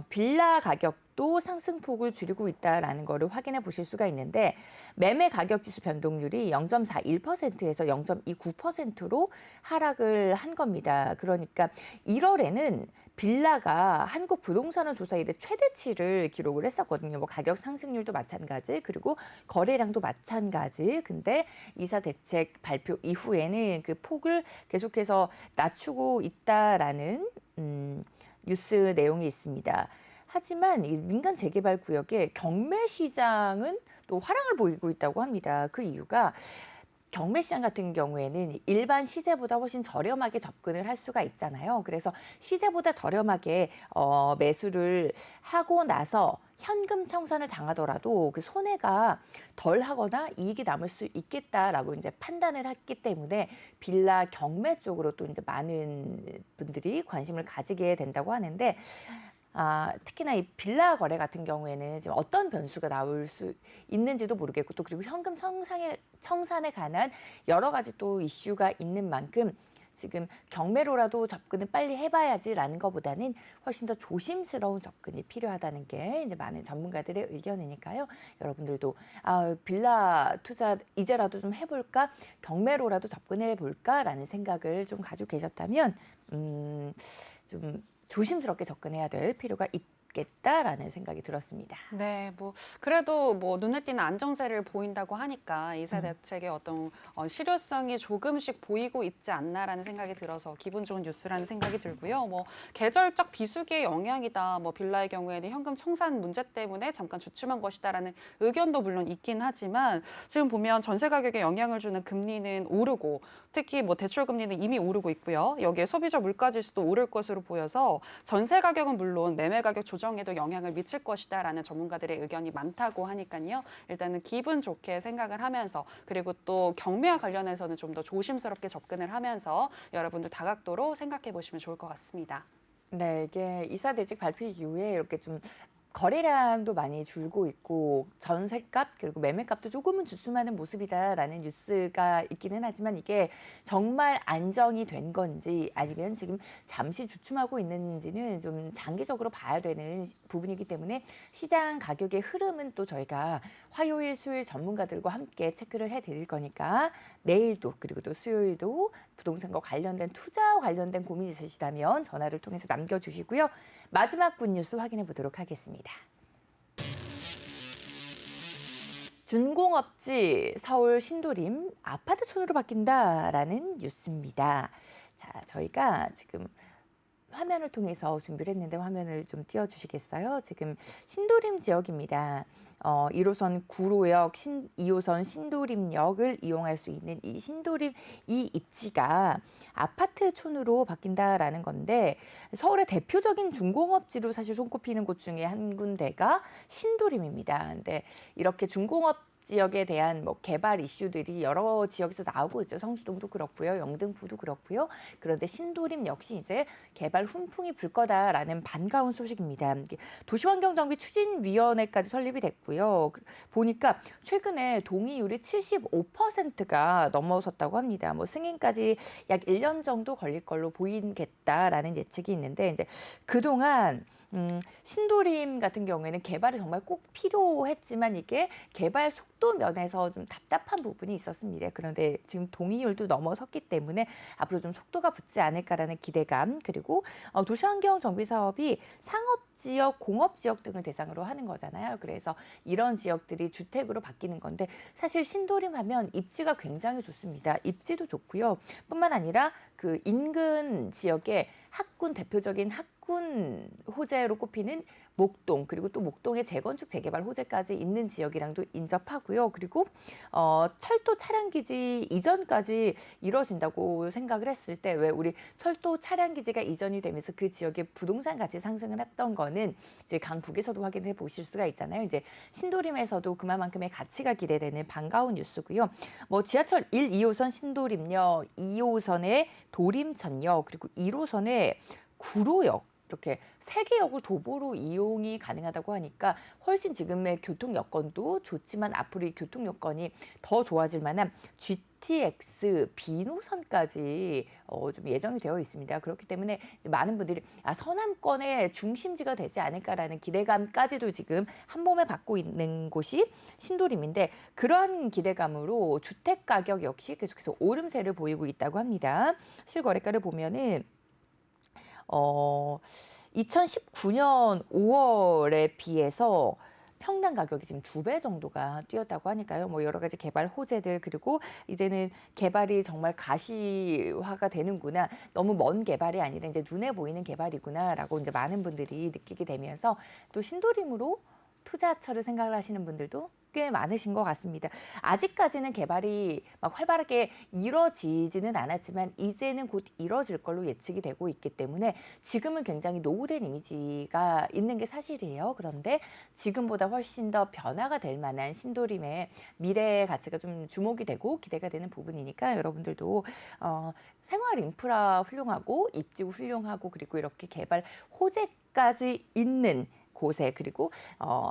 Speaker 1: 빌라 가격도 상승폭을 줄이고 있다라는 거를 확인해 보실 수가 있는데 매매 가격 지수 변동률이 0.41%에서 0.29%로 하락을 한 겁니다. 그러니까 1월에는 빌라가 한국 부동산원 조사 이래 최대치를 기록을 했었거든요. 뭐 가격 상승률도 마찬가지, 그리고 거래량도 마찬가지. 근데 이사 대책 발표 이후에는 그 폭을 계속해서 낮추고 있다라는 뉴스 내용이 있습니다. 하지만 이 민간 재개발 구역의 경매 시장은 또 화랑을 보이고 있다고 합니다. 그 이유가 경매 시장 같은 경우에는 일반 시세보다 훨씬 저렴하게 접근을 할 수가 있잖아요. 그래서 시세보다 저렴하게 매수를 하고 나서 현금 청산을 당하더라도 그 손해가 덜 하거나 이익이 남을 수 있겠다라고 이제 판단을 했기 때문에 빌라 경매 쪽으로 또 이제 많은 분들이 관심을 가지게 된다고 하는데 특히나 이 빌라 거래 같은 경우에는 지금 어떤 변수가 나올 수 있는지도 모르겠고 또 그리고 현금 청산에 관한 여러 가지 또 이슈가 있는 만큼 지금 경매로라도 접근을 빨리 해봐야지라는 것보다는 훨씬 더 조심스러운 접근이 필요하다는 게 이제 많은 전문가들의 의견이니까요. 여러분들도 빌라 투자 이제라도 좀 해볼까, 경매로라도 접근해 볼까라는 생각을 좀 가지고 계셨다면 좀 조심스럽게 접근해야 될 필요가 있겠다라는 생각이 들었습니다.
Speaker 2: 네, 뭐 그래도 뭐 눈에 띄는 안정세를 보인다고 하니까 이사 대책의 어떤 실효성이 조금씩 보이고 있지 않나라는 생각이 들어서 기분 좋은 뉴스라는 생각이 들고요. 뭐 계절적 비수기의 영향이다. 뭐 빌라의 경우에는 현금 청산 문제 때문에 잠깐 주춤한 것이다라는 의견도 물론 있긴 하지만 지금 보면 전세 가격에 영향을 주는 금리는 오르고 특히 뭐 대출 금리는 이미 오르고 있고요. 여기에 소비자 물가 지수도 오를 것으로 보여서 전세 가격은 물론 매매 가격 조정에도 영향을 미칠 것이다라는 전문가들의 의견이 많다고 하니까요. 일단은 기분 좋게 생각을 하면서 그리고 또 경매와 관련해서는 좀 더 조심스럽게 접근을 하면서 여러분들 다각도로 생각해 보시면 좋을 것 같습니다.
Speaker 1: 네, 이게 이사 대책 발표 이후에 이렇게 좀 거래량도 많이 줄고 있고 전세값 그리고 매매값도 조금은 주춤하는 모습이다라는 뉴스가 있기는 하지만 이게 정말 안정이 된 건지 아니면 지금 잠시 주춤하고 있는지는 좀 장기적으로 봐야 되는 부분이기 때문에 시장 가격의 흐름은 또 저희가 화요일, 수요일 전문가들과 함께 체크를 해드릴 거니까 내일도 그리고 또 수요일도 부동산과 관련된 투자와 관련된 고민이 있으시다면 전화를 통해서 남겨주시고요. 마지막 굿 뉴스 확인해 보도록 하겠습니다. 준공업지 서울 신도림 아파트촌으로 바뀐다라는 뉴스입니다. 자, 저희가 지금 화면을 통해서 준비를 했는데 화면을 좀 띄워주시겠어요? 지금 신도림 지역입니다. 1호선 구로역, 2호선 신도림역을 이용할 수 있는 이 신도림 이 입지가 아파트촌으로 바뀐다라는 건데 서울의 대표적인 준공업지로 사실 손꼽히는 곳 중에 한 군데가 신도림입니다. 근데 이렇게 준공업 지역에 대한 뭐 개발 이슈들이 여러 지역에서 나오고 있죠. 성수동도 그렇고요. 영등포도 그렇고요. 그런데 신도림 역시 이제 개발 훈풍이 불 거다라는 반가운 소식입니다. 도시환경정비 추진위원회까지 설립이 됐고요. 보니까 최근에 동의율이 75%가 넘어섰다고 합니다. 뭐 승인까지 약 1년 정도 걸릴 걸로 보이겠다라는 예측이 있는데 이제 그동안 신도림 같은 경우에는 개발이 정말 꼭 필요했지만 이게 개발 속도 면에서 좀 답답한 부분이 있었습니다. 그런데 지금 동의율도 넘어섰기 때문에 앞으로 좀 속도가 붙지 않을까라는 기대감 그리고 도시환경 정비 사업이 상업지역, 공업지역 등을 대상으로 하는 거잖아요. 그래서 이런 지역들이 주택으로 바뀌는 건데 사실 신도림 하면 입지가 굉장히 좋습니다. 입지도 좋고요. 뿐만 아니라 그 인근 지역에 대표적인 학군 호재로 꼽히는 목동 그리고 또 목동의 재건축 재개발 호재까지 있는 지역이랑도 인접하고요. 그리고 철도 차량기지 이전까지 이루어진다고 생각을 했을 때 왜 우리 철도 차량기지가 이전이 되면서 그 지역의 부동산 가치 상승을 했던 거는 이제 강북에서도 확인해 보실 수가 있잖아요. 이제 신도림에서도 그만큼의 가치가 기대되는 반가운 뉴스고요. 뭐 지하철 1, 2호선 신도림역, 2호선의 도림천역 그리고 1호선의 구로역 이렇게 세계역을 도보로 이용이 가능하다고 하니까 훨씬 지금의 교통 여건도 좋지만 앞으로 이 교통 여건이 더 좋아질 만한 GTX B 노선까지 좀 예정이 되어 있습니다. 그렇기 때문에 이제 많은 분들이 서남권의 중심지가 되지 않을까라는 기대감까지도 지금 한 몸에 받고 있는 곳이 신도림인데 그러한 기대감으로 주택 가격 역시 계속해서 오름세를 보이고 있다고 합니다. 실거래가를 보면은 2019년 5월에 비해서 평당 가격이 지금 2배 정도가 뛰었다고 하니까요. 뭐 여러 가지 개발 호재들 그리고 이제는 개발이 정말 가시화가 되는구나. 너무 먼 개발이 아니라 이제 눈에 보이는 개발이구나라고 이제 많은 분들이 느끼게 되면서 또 신도림으로 투자처를 생각을 하시는 분들도 꽤 많으신 것 같습니다. 아직까지는 개발이 막 활발하게 이뤄지지는 않았지만 이제는 곧 이뤄질 걸로 예측이 되고 있기 때문에 지금은 굉장히 노후된 이미지가 있는 게 사실이에요. 그런데 지금보다 훨씬 더 변화가 될 만한 신도림의 미래의 가치가 좀 주목이 되고 기대가 되는 부분이니까 여러분들도 생활 인프라 훌륭하고 입지구 훌륭하고 그리고 이렇게 개발 호재까지 있는 곳에 그리고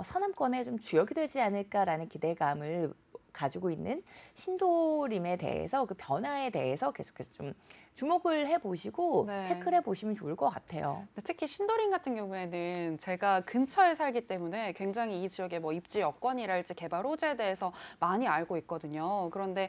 Speaker 1: 서남권에 좀 주역이 되지 않을까라는 기대감을 가지고 있는 신도림에 대해서 그 변화에 대해서 계속해서 좀 주목을 해보시고
Speaker 2: 네.
Speaker 1: 체크를 해보시면 좋을 것 같아요.
Speaker 2: 특히 신도림 같은 경우에는 제가 근처에 살기 때문에 굉장히 이 지역의 뭐 입지 여건이랄지 개발 호재에 대해서 많이 알고 있거든요. 그런데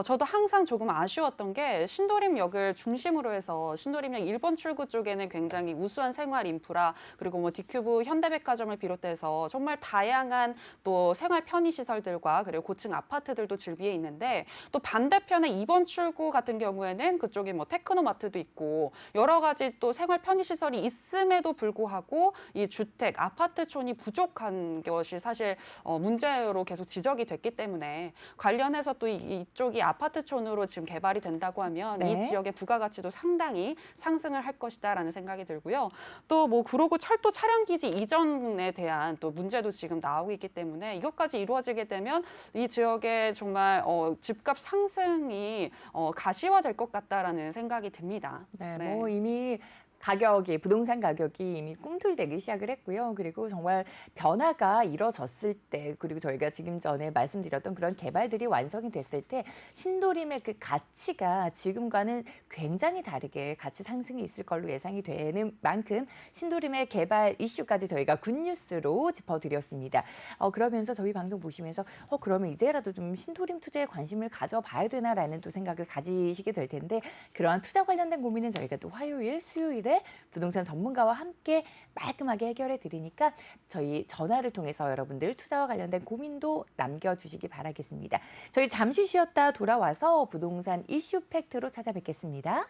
Speaker 2: 저도 항상 조금 아쉬웠던 게 신도림역을 중심으로 해서 신도림역 1번 출구 쪽에는 굉장히 우수한 생활 인프라 그리고 뭐 디큐브 현대백화점을 비롯해서 정말 다양한 또 생활 편의 시설들과 그리고 고층 아파트들도 즐비해 있는데 또 반대편에 2번 출구 같은 경우에는 그쪽에 뭐 테크노마트도 있고 여러 가지 또 생활 편의 시설이 있음에도 불구하고 이 주택 아파트촌이 부족한 것이 사실 문제로 계속 지적이 됐기 때문에 관련해서 또 이쪽이 아파트촌으로 지금 개발이 된다고 하면
Speaker 1: 네.
Speaker 2: 이 지역의 부가가치도 상당히 상승을 할 것이다라는 생각이 들고요. 또 뭐 구로구 철도 차량기지 이전에 대한 또 문제도 지금 나오고 있기 때문에 이것까지 이루어지게 되면 이 지역의 정말 집값 상승이 가시화될 것 같다라는 생각이 듭니다.
Speaker 1: 네, 뭐 이미 가격이 부동산 가격이 이미 꿈틀대기 시작을 했고요. 그리고 정말 변화가 이뤄졌을 때 그리고 저희가 지금 전에 말씀드렸던 그런 개발들이 완성이 됐을 때 신도림의 그 가치가 지금과는 굉장히 다르게 가치 상승이 있을 걸로 예상이 되는 만큼 신도림의 개발 이슈까지 저희가 굿뉴스로 짚어드렸습니다. 그러면서 저희 방송 보시면서 그러면 이제라도 좀 신도림 투자에 관심을 가져봐야 되나라는 또 생각을 가지시게 될 텐데 그러한 투자 관련된 고민은 저희가 또 화요일, 수요일에 부동산 전문가와 함께 말끔하게 해결해 드리니까 저희 전화를 통해서 여러분들 투자와 관련된 고민도 남겨주시기 바라겠습니다. 저희 잠시 쉬었다 돌아와서 부동산 이슈 팩트로 찾아뵙겠습니다.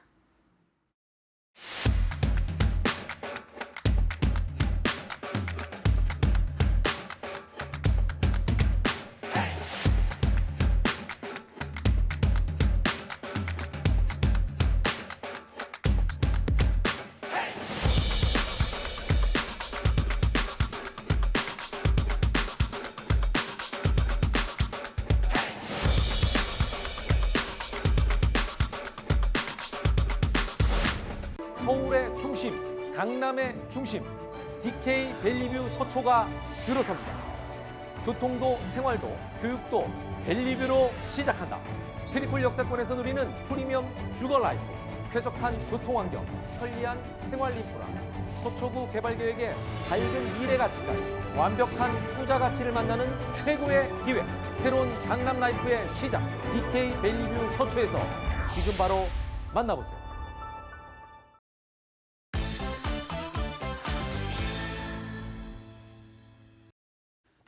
Speaker 4: 서울의 중심, 강남의 중심, DK 밸리뷰 서초가 들어섭니다. 교통도 생활도 교육도 밸리뷰로 시작한다. 트리플 역사권에서 누리는 프리미엄 주거 라이프, 쾌적한 교통환경, 편리한 생활 인프라, 서초구 개발 계획의 밝은 미래 가치까지 완벽한 투자 가치를 만나는 최고의 기회. 새로운 강남 라이프의 시작, DK 밸리뷰 서초에서 지금 바로 만나보세요.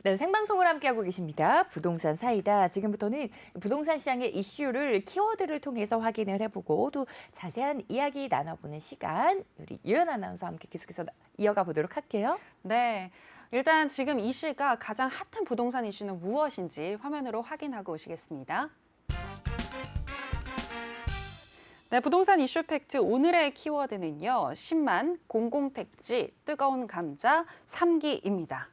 Speaker 1: 네, 생방송을 함께하고 계십니다. 부동산 사이다. 지금부터는 부동산 시장의 이슈를 키워드를 통해서 확인을 해보고 또 자세한 이야기 나눠보는 시간 우리 유연 아나운서와 함께 계속해서 이어가 보도록 할게요.
Speaker 2: 네. 일단 지금 이 시각 가장 핫한 부동산 이슈는 무엇인지 화면으로 확인하고 오시겠습니다. 네, 부동산 이슈 팩트 오늘의 키워드는요. 10만, 공공택지, 뜨거운 감자, 3기입니다.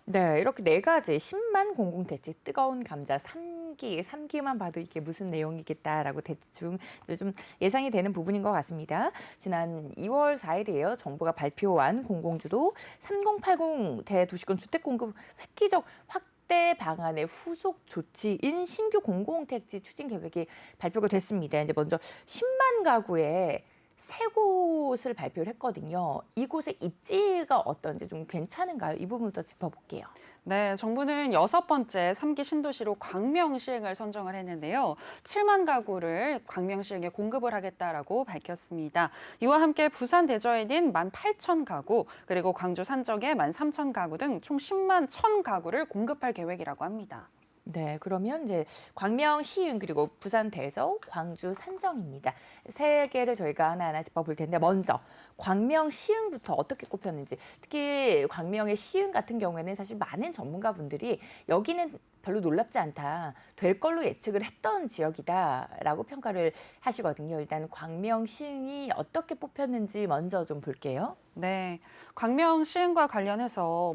Speaker 1: 네, 이렇게 네 가지 10만 공공택지, 뜨거운 감자 3기 3기만 봐도 이게 무슨 내용이겠다라고 대충 좀 예상이 되는 부분인 것 같습니다. 지난 2월 4일이에요. 정부가 발표한 공공주도 3080 대도시권 주택 공급 획기적 확대 방안의 후속 조치인 신규 공공택지 추진 계획이 발표가 됐습니다. 이제 먼저 10만 가구에 3곳을 발표를 했거든요. 이곳의 입지가 어떤지 좀 괜찮은가요? 이 부분부터 짚어볼게요.
Speaker 2: 네, 정부는 6번째 3기 신도시로 광명 시흥을 선정을 했는데요. 7만 가구를 광명 시흥에 공급을 하겠다라고 밝혔습니다. 이와 함께 부산 대저에는 18,000가구, 그리고 광주 산적에 13,000가구 등 총 10만 1,000가구를 공급할 계획이라고 합니다.
Speaker 1: 네, 그러면 이제 광명 시흥 그리고 부산 대저, 광주 산정입니다. 세 개를 저희가 하나하나 짚어볼 텐데 먼저 광명 시흥부터 어떻게 꼽혔는지, 특히 광명의 시흥 같은 경우에는 사실 많은 전문가분들이 여기는 별로 놀랍지 않다, 될 걸로 예측을 했던 지역이다라고 평가를 하시거든요. 일단 광명 시흥이 어떻게 뽑혔는지 먼저 좀 볼게요.
Speaker 2: 네, 광명 시흥과 관련해서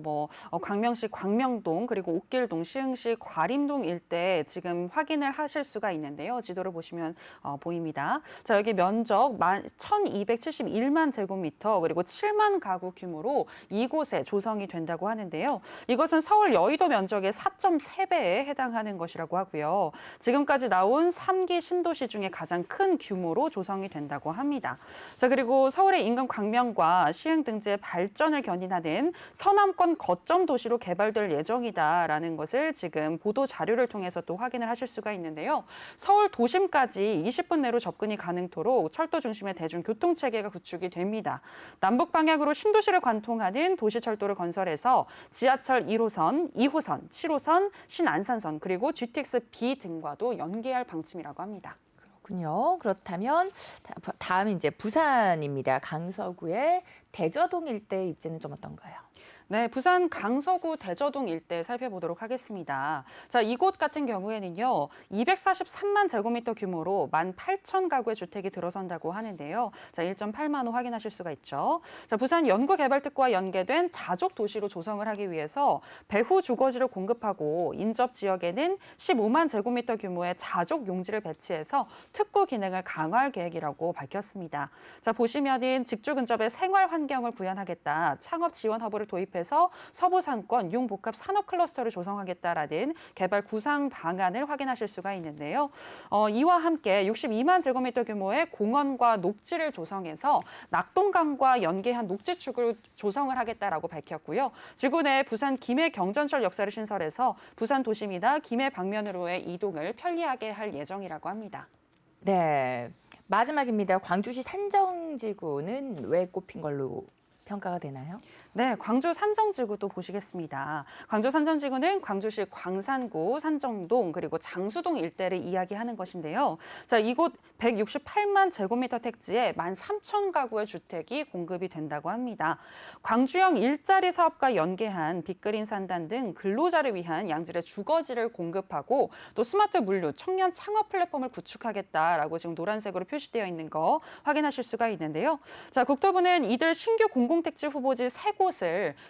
Speaker 2: 광명시 광명동 그리고 옥길동, 시흥시 과림동 일대 지금 확인을 하실 수가 있는데요. 지도를 보시면 보입니다. 자, 여기 면적 1,271만 제곱미터 그리고 7만 가구 규모로 이곳에 조성이 된다고 하는데요. 이것은 서울 여의도 면적의 4.3배에 해당하는 것이라고 하고요. 지금까지 나온 3기 신도시 중에 가장 큰 규모로 조성이 된다고 합니다. 자, 그리고 서울의 인근 광명과 시흥 등지의 발전을 견인하는 서남권 거점 도시로 개발될 예정이다라는 것을 지금 보도 자료를 통해서 또 확인을 하실 수가 있는데요. 서울 도심까지 20분 내로 접근이 가능토록 철도 중심의 대중교통 체계가 구축이 됩니다. 남북 방향으로 신도시를 관통하는 도시철도를 건설해서 지하철 1호선, 2호선, 7호선, 신안산선 그리고 GTX-B 등과도 연계할 방침이라고 합니다.
Speaker 1: 그렇군요. 그렇다면 다음 이제 부산입니다. 강서구의 대저동 일대 입지는 좀 어떤가요?
Speaker 2: 네, 부산 강서구 대저동 일대 살펴보도록 하겠습니다. 자, 이곳 같은 경우에는요, 243만 제곱미터 규모로 18,000가구의 주택이 들어선다고 하는데요. 자, 1.8만 호 확인하실 수가 있죠. 자, 부산 연구개발특구와 연계된 자족 도시로 조성을 하기 위해서 배후 주거지를 공급하고 인접 지역에는 15만 제곱미터 규모의 자족 용지를 배치해서 특구 기능을 강화할 계획이라고 밝혔습니다. 자, 보시면은 직주 근접의 생활 환경을 구현하겠다, 창업 지원 허브를 도입해 해서 서부 상권 융복합 산업 클러스터를 조성하겠다라는 개발 구상 방안을 확인하실 수가 있는데요. 이와 함께 62만 제곱미터 규모의 공원과 녹지를 조성해서 낙동강과 연계한 녹지축을 조성을 하겠다라고 밝혔고요. 지구 내 부산 김해 경전철 역사를 신설해서 부산 도심이나 김해 방면으로의 이동을 편리하게 할 예정이라고 합니다.
Speaker 1: 네, 마지막입니다. 광주시 산정지구는 왜 꼽힌 걸로 평가가 되나요?
Speaker 2: 네, 광주 산정지구도 보시겠습니다. 광주 산정지구는 광주시 광산구, 산정동, 그리고 장수동 일대를 이야기하는 것인데요. 자, 이곳 168만 제곱미터 택지에 13,000가구의 주택이 공급이 된다고 합니다. 광주형 일자리 사업과 연계한 빅그린 산단 등 근로자를 위한 양질의 주거지를 공급하고 또 스마트 물류, 청년 창업 플랫폼을 구축하겠다라고 지금 노란색으로 표시되어 있는 거 확인하실 수가 있는데요. 자, 국토부는 이들 신규 공공택지 후보지 3곳을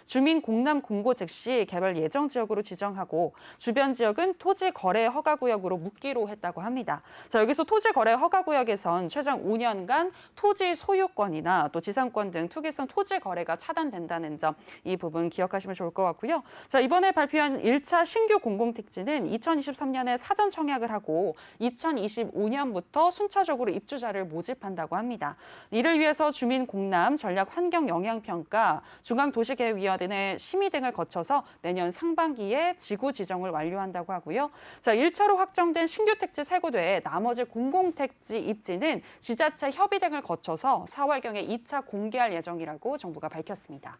Speaker 2: 주민 공람 공고 즉시 개발 예정 지역으로 지정하고 주변 지역은 토지 거래 허가 구역으로 묻기로 했다고 합니다. 자, 여기서 토지 거래 허가 구역에선 최장 5년간 토지 소유권이나 또 지상권 등 투기성 토지 거래가 차단된다는 점, 이 부분 기억하시면 좋을 것 같고요. 자, 이번에 발표한 1차 신규 공공택지는 2023년에 사전 청약을 하고 2025년부터 순차적으로 입주자를 모집한다고 합니다. 이를 위해서 주민 공람, 전략 환경 영향 평가, 중앙도시계획위원회 심의 등을 거쳐서 내년 상반기에 지구 지정을 완료한다고 하고요. 자, 1차로 확정된 신규 택지 3곳 외에 나머지 공공택지 입지는 지자체 협의 등을 거쳐서 4월경에 2차 공개할 예정이라고 정부가 밝혔습니다.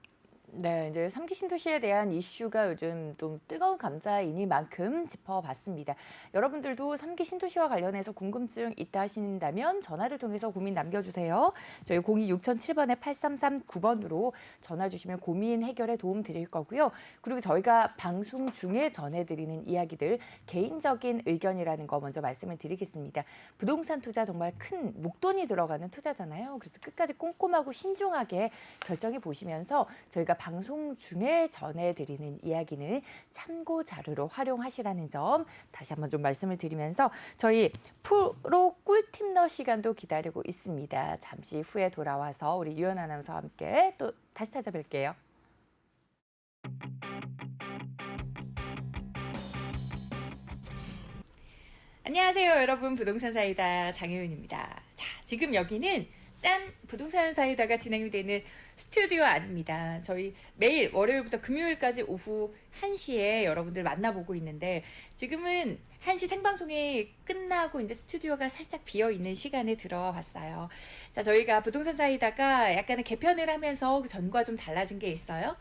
Speaker 1: 네, 이제 3기 신도시에 대한 이슈가 요즘 좀 뜨거운 감자이니만큼 짚어봤습니다. 여러분들도 3기 신도시와 관련해서 궁금증 있다 하신다면 전화를 통해서 고민 남겨주세요. 저희 026007번에 8339번으로 전화 주시면 고민 해결에 도움 드릴 거고요. 그리고 저희가 방송 중에 전해드리는 이야기들 개인적인 의견이라는 거 먼저 말씀을 드리겠습니다. 부동산 투자 정말 큰 목돈이 들어가는 투자잖아요. 그래서 끝까지 꼼꼼하고 신중하게 결정해 보시면서 저희가 방송 중에 전해드리는 이야기는 참고 자료로 활용하시라는 점 다시 한번 좀 말씀을 드리면서 저희 프로 꿀팁너 시간도 기다리고 있습니다. 잠시 후에 돌아와서 우리 유연 아나운서와 함께 또 다시 찾아뵐게요. 안녕하세요, 여러분. 부동산 사이다 장효윤입니다. 자, 지금 여기는 짠! 부동산 사이다가 진행이 되는 스튜디오 아닙니다. 저희 매일 월요일부터 금요일까지 오후 1시에 여러분들 만나보고 있는데 지금은 1시 생방송이 끝나고 이제 스튜디오가 살짝 비어있는 시간에 들어와 봤어요. 자, 저희가 부동산 사이다가 약간의 개편을 하면서 그 전과 좀 달라진 게 있어요.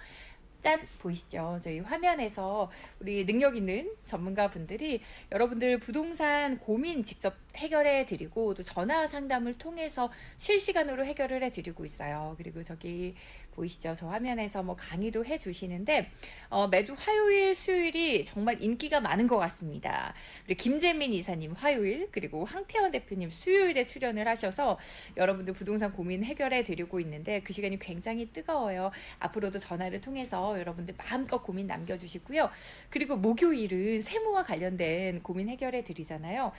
Speaker 1: 짠! 보이시죠? 저희 화면에서 우리 능력 있는 전문가분들이 여러분들 부동산 고민 직접 해결해 드리고 또 전화 상담을 통해서 실시간으로 해결을 해 드리고 있어요. 그리고 저기 보이시죠? 저 화면에서 뭐 강의도 해 주시는데 매주 화요일, 수요일이 정말 인기가 많은 것 같습니다. 우리 김재민 이사님 화요일, 그리고 황태원 대표님 수요일에 출연을 하셔서 여러분들 부동산 고민 해결해 드리고 있는데 그 시간이 굉장히 뜨거워요. 앞으로도 전화를 통해서 여러분들 마음껏 고민 남겨주시고요. 그리고 목요일은 세무와 관련된 고민 해결해 드리잖아요.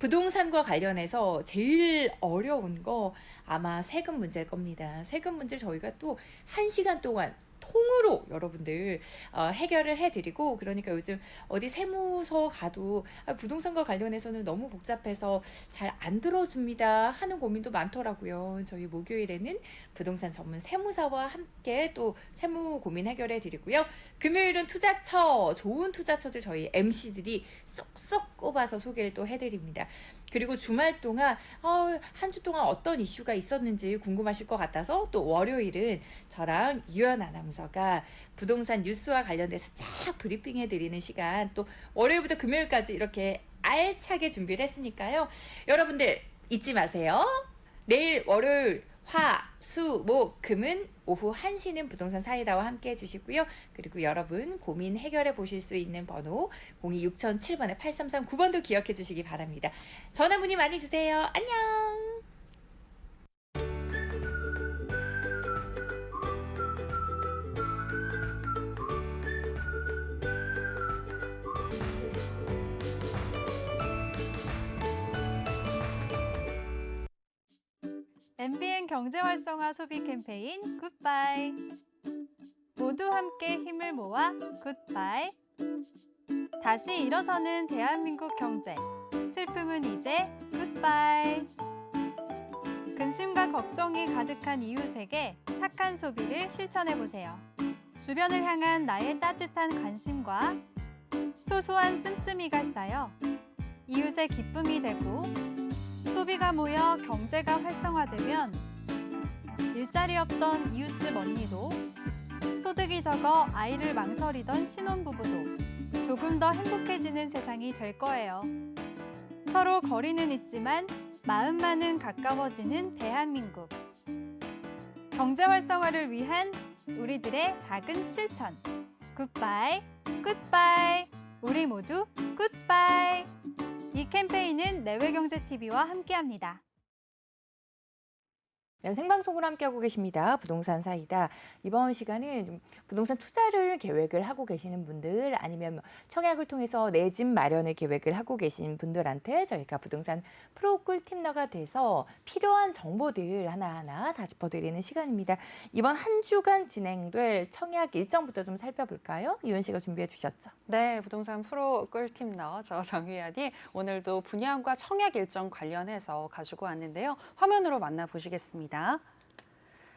Speaker 1: 부동산과 관련해서 제일 어려운 거 아마 세금 문제일 겁니다. 세금 문제를 저희가 또 1시간 동안 통으로 여러분들 해결을 해드리고, 그러니까 요즘 어디 세무서 가도 부동산과 관련해서는 너무 복잡해서 잘 안 들어줍니다 하는 고민도 많더라고요. 저희 목요일에는 부동산 전문 세무사와 함께 또 세무 고민 해결해 드리고요. 금요일은 투자처, 좋은 투자처들 저희 MC들이 쏙쏙 꼽아서 소개를 또 해드립니다. 그리고 주말 동안 한 주 동안 어떤 이슈가 있었는지 궁금하실 것 같아서 또 월요일은 저랑 유연 아나운서가 부동산 뉴스와 관련돼서 쫙 브리핑해 드리는 시간, 또 월요일부터 금요일까지 이렇게 알차게 준비를 했으니까요. 여러분들 잊지 마세요. 내일 월요일 화, 수, 목, 금은 오후 1시는 부동산 사이다와 함께 해주시고요. 그리고 여러분 고민 해결해 보실 수 있는 번호 026007번에 8339번도 기억해 주시기 바랍니다. 전화 문의 많이 주세요. 안녕.
Speaker 5: MBN 경제활성화 소비 캠페인 굿바이. 모두 함께 힘을 모아 굿바이. 다시 일어서는 대한민국 경제. 슬픔은 이제 굿바이. 근심과 걱정이 가득한 이웃에게 착한 소비를 실천해보세요. 주변을 향한 나의 따뜻한 관심과 소소한 씀씀이가 쌓여 이웃의 기쁨이 되고, 소비가 모여 경제가 활성화되면 일자리 없던 이웃집 언니도, 소득이 적어 아이를 망설이던 신혼부부도 조금 더 행복해지는 세상이 될 거예요. 서로 거리는 있지만 마음만은 가까워지는 대한민국. 경제 활성화를 위한 우리들의 작은 실천. 굿바이, 굿바이. 우리 모두 굿바이. 이 캠페인은 내외경제TV와 함께합니다.
Speaker 1: 생방송으로 함께하고 계십니다. 부동산 사이다. 이번 시간은 좀 부동산 투자를 계획을 하고 계시는 분들, 아니면 청약을 통해서 내 집 마련을 계획을 하고 계신 분들한테 저희가 부동산 프로 꿀팁너가 돼서 필요한 정보들 하나하나 다 짚어드리는 시간입니다. 이번 한 주간 진행될 청약 일정부터 좀 살펴볼까요? 유연 씨가 준비해 주셨죠?
Speaker 2: 네, 부동산 프로 꿀팁너 저 정유연이 오늘도 분양과 청약 일정 관련해서 가지고 왔는데요. 화면으로 만나보시겠습니다.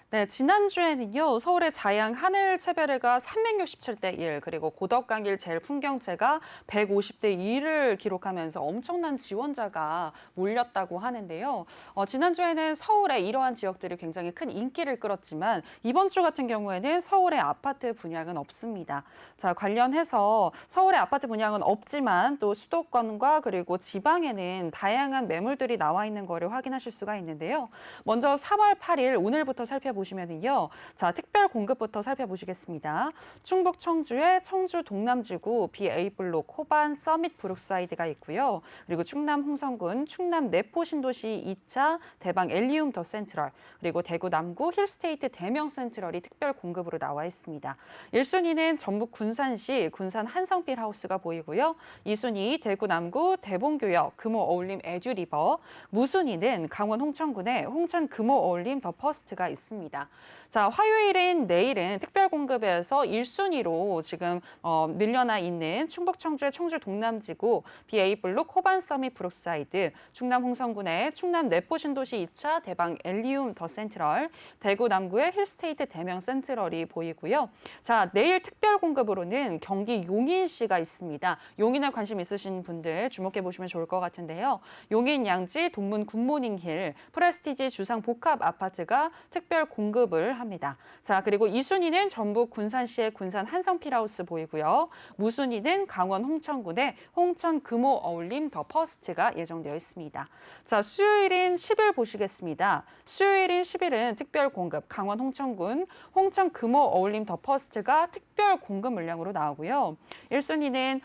Speaker 2: 네, 지난주에는요, 서울의 자양 하늘채베르가 367대 1, 그리고 고덕강일 제일풍경채가 150대 2를 기록하면서 엄청난 지원자가 몰렸다고 하는데요. 지난주에는 서울의 이러한 지역들이 굉장히 큰 인기를 끌었지만 이번 주 같은 경우에는 서울의 아파트 분양은 없습니다. 자, 관련해서 서울의 아파트 분양은 없지만 또 수도권과 그리고 지방에는 다양한 매물들이 나와 있는 거를 확인하실 수가 있는데요. 먼저 3월 8일 오늘부터 살펴보겠습니다. 살펴보시면은요. 자, 특별 공급부터 살펴보시겠습니다. 충북 청주의 청주 동남지구 BA블록 호반 서밋 브룩사이드가 있고요. 그리고 충남 홍성군 충남 내포 신도시 2차 대방 엘리움 더 센트럴, 그리고 대구 남구 힐스테이트 대명 센트럴이 특별 공급으로 나와 있습니다. 1순위는 전북 군산시 군산 한성필 하우스가 보이고요. 2순위 대구 남구 대봉교역 금호 어울림 에듀리버, 무순위는 강원 홍천군의 홍천 금호 어울림 더 퍼스트가 있습니다. 자, 화요일인 내일은 특별 공급에서 1순위로 지금 밀려나 있는 충북 청주의 청주 동남지구 BA블록 호반 서밋 브룩사이드, 충남 홍성군의 충남 내포 신도시 2차 대방 엘리움 더 센트럴, 대구 남구의 힐스테이트 대명 센트럴이 보이고요. 자, 내일 특별 공급으로는 경기 용인시가 있습니다. 용인에 관심 있으신 분들 주목해 보시면 좋을 것 같은데요. 용인 양지 동문 굿모닝힐 프레스티지 주상 복합 아파트가 특별 공급을 합니다. 자, 그리고 2순위는 전북 군산시의 군산 한성필하우스 보이고요. 무순위는 강원 홍천군의 홍천 금호 어울림 더 퍼스트가 예정되어 있습니다. 자, 수요일인 10일 보시겠습니다. 수요일인 10일은 특별 공급 강원 홍천군 홍천 금호 어울림 더 퍼스트가 특별 공급 물량으로 나오고요. 1순위는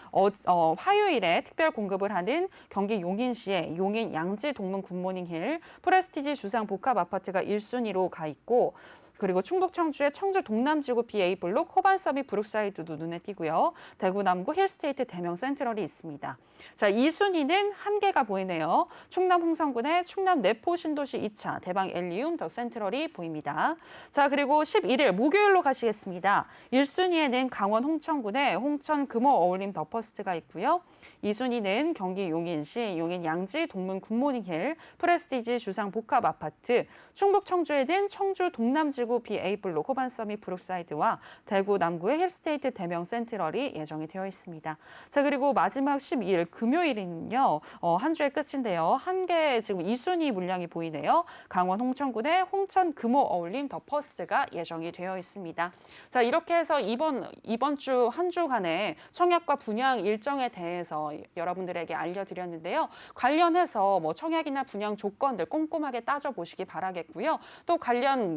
Speaker 2: 화요일에 특별 공급을 하는 경기 용인시의 용인 양지 동문 굿모닝힐 프레스티지 주상 복합 아파트가 1순위로 가 있고, 그리고 충북 청주의 청주 동남지구 BA블록 호반 서밋 브룩사이드도 눈에 띄고요. 대구 남구 힐스테이트 대명 센트럴이 있습니다. 자, 2순위는 한 개가 보이네요. 충남 홍성군의 충남 내포 신도시 2차 대방 엘리움 더 센트럴이 보입니다. 자, 그리고 11일 목요일로 가시겠습니다. 1순위에는 강원 홍천군의 홍천 금호 어울림 더 퍼스트가 있고요. 2순위는 경기 용인시 용인 양지 동문 굿모닝힐 프레스티지 주상 복합 아파트, 충북 청주에는 청주 동남지구 BA블록 호반 서밋 브룩사이드와 대구 남구의 힐스테이트 대명 센트럴이 예정이 되어 있습니다. 자, 그리고 마지막 12일 금요일은요. 한 주의 끝인데요. 한 개 지금 2순위 물량이 보이네요. 강원 홍천군의 홍천 금호 어울림 더 퍼스트가 예정이 되어 있습니다. 자, 이렇게 해서 이번 주 한 주간의 청약과 분양 일정에 대해서 여러분들에게 알려드렸는데요. 관련해서 청약이나 분양 조건들 꼼꼼하게 따져보시기 바라겠고요. 또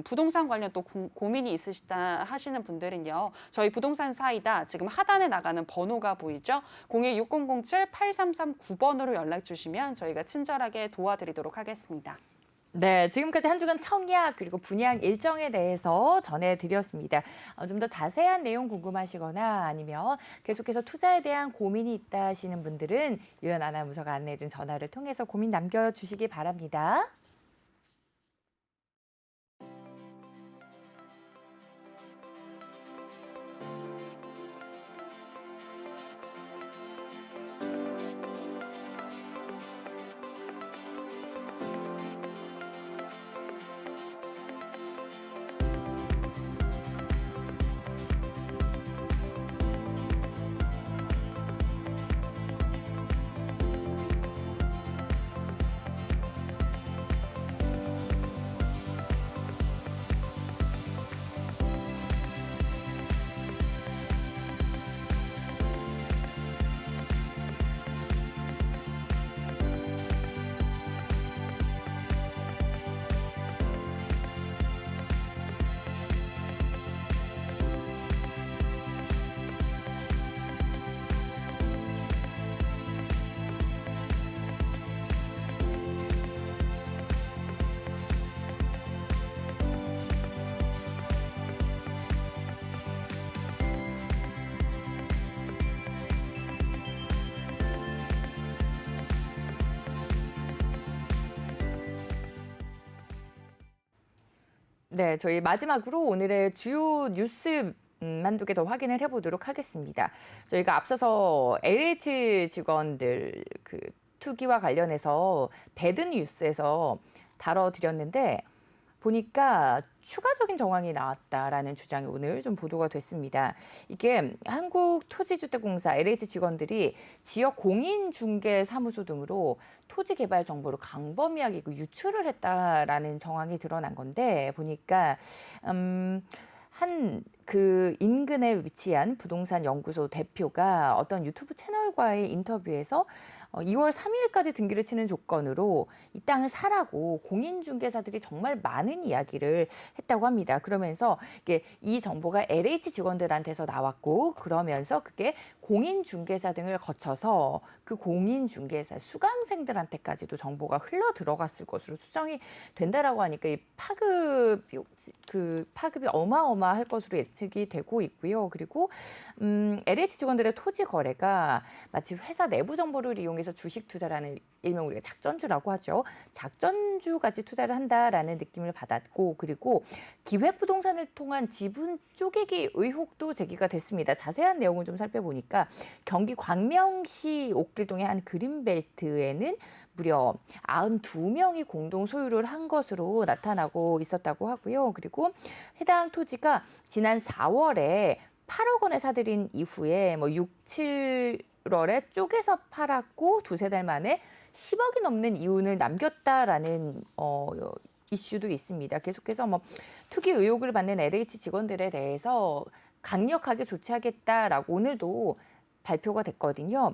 Speaker 2: 부동산 관련 또 고민이 있으시다 하시는 분들은요. 저희 부동산 사이다 지금 하단에 나가는 번호가 보이죠? 026007-8339번으로 연락 주시면 저희가 친절하게 도와드리도록 하겠습니다.
Speaker 1: 네, 지금까지 한 주간 청약 그리고 분양 일정에 대해서 전해드렸습니다. 좀 더 자세한 내용 궁금하시거나 아니면 계속해서 투자에 대한 고민이 있다 하시는 분들은 유연 아나운서가 안내해준 전화를 통해서 고민 남겨주시기 바랍니다. 네, 저희 마지막으로 오늘의 주요 뉴스 한두 개 더 확인을 해보도록 하겠습니다. 저희가 앞서서 LH 직원들 투기와 관련해서 배든 뉴스에서 다뤄드렸는데 보니까 추가적인 정황이 나왔다라는 주장이 오늘 좀 보도가 됐습니다. 이게 한국토지주택공사 LH 직원들이 지역 공인중개사무소 등으로 토지 개발 정보를 광범위하게 유출을 했다라는 정황이 드러난 건데 보니까 그 인근에 위치한 부동산 연구소 대표가 어떤 유튜브 채널과의 인터뷰에서 2월 3일까지 등기를 치는 조건으로 이 땅을 사라고 공인중개사들이 정말 많은 이야기를 했다고 합니다. 그러면서 이게 이 정보가 LH 직원들한테서 나왔고 그러면서 그게 공인중개사 등을 거쳐서 그 공인중개사 수강생들한테까지도 정보가 흘러 들어갔을 것으로 추정이 된다라고 하니까 이 파급이 어마어마할 것으로 예측이 되고 있고요. 그리고 LH 직원들의 토지 거래가 마치 회사 내부 정보를 이용해서 주식 투자라는 일명 우리가 작전주라고 하죠. 작전주같이 투자를 한다라는 느낌을 받았고 그리고 기획부동산을 통한 지분 쪼개기 의혹도 제기가 됐습니다. 자세한 내용을 좀 살펴보니까 경기 광명시 옥길동의 한 그린벨트에는 무려 92명이 공동 소유를 한 것으로 나타나고 있었다고 하고요. 그리고 해당 토지가 지난 4월에 8억 원에 사들인 이후에 6, 7월에 쪼개서 팔았고 두세 달 만에 10억이 넘는 이윤을 남겼다라는 이슈도 있습니다. 계속해서 투기 의혹을 받는 LH 직원들에 대해서 강력하게 조치하겠다라고 오늘도 발표가 됐거든요.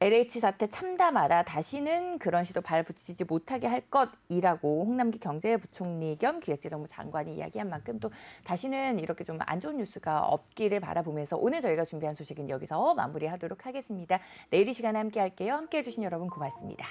Speaker 1: LH 사태 참담하다. 다시는 그런 시도 발붙이지 못하게 할 것이라고 홍남기 경제부총리 겸 기획재정부 장관이 이야기한 만큼 또 다시는 이렇게 좀 안 좋은 뉴스가 없기를 바라보면서 오늘 저희가 준비한 소식은 여기서 마무리하도록 하겠습니다. 내일 이 시간에 함께 할게요. 함께해 주신 여러분 고맙습니다.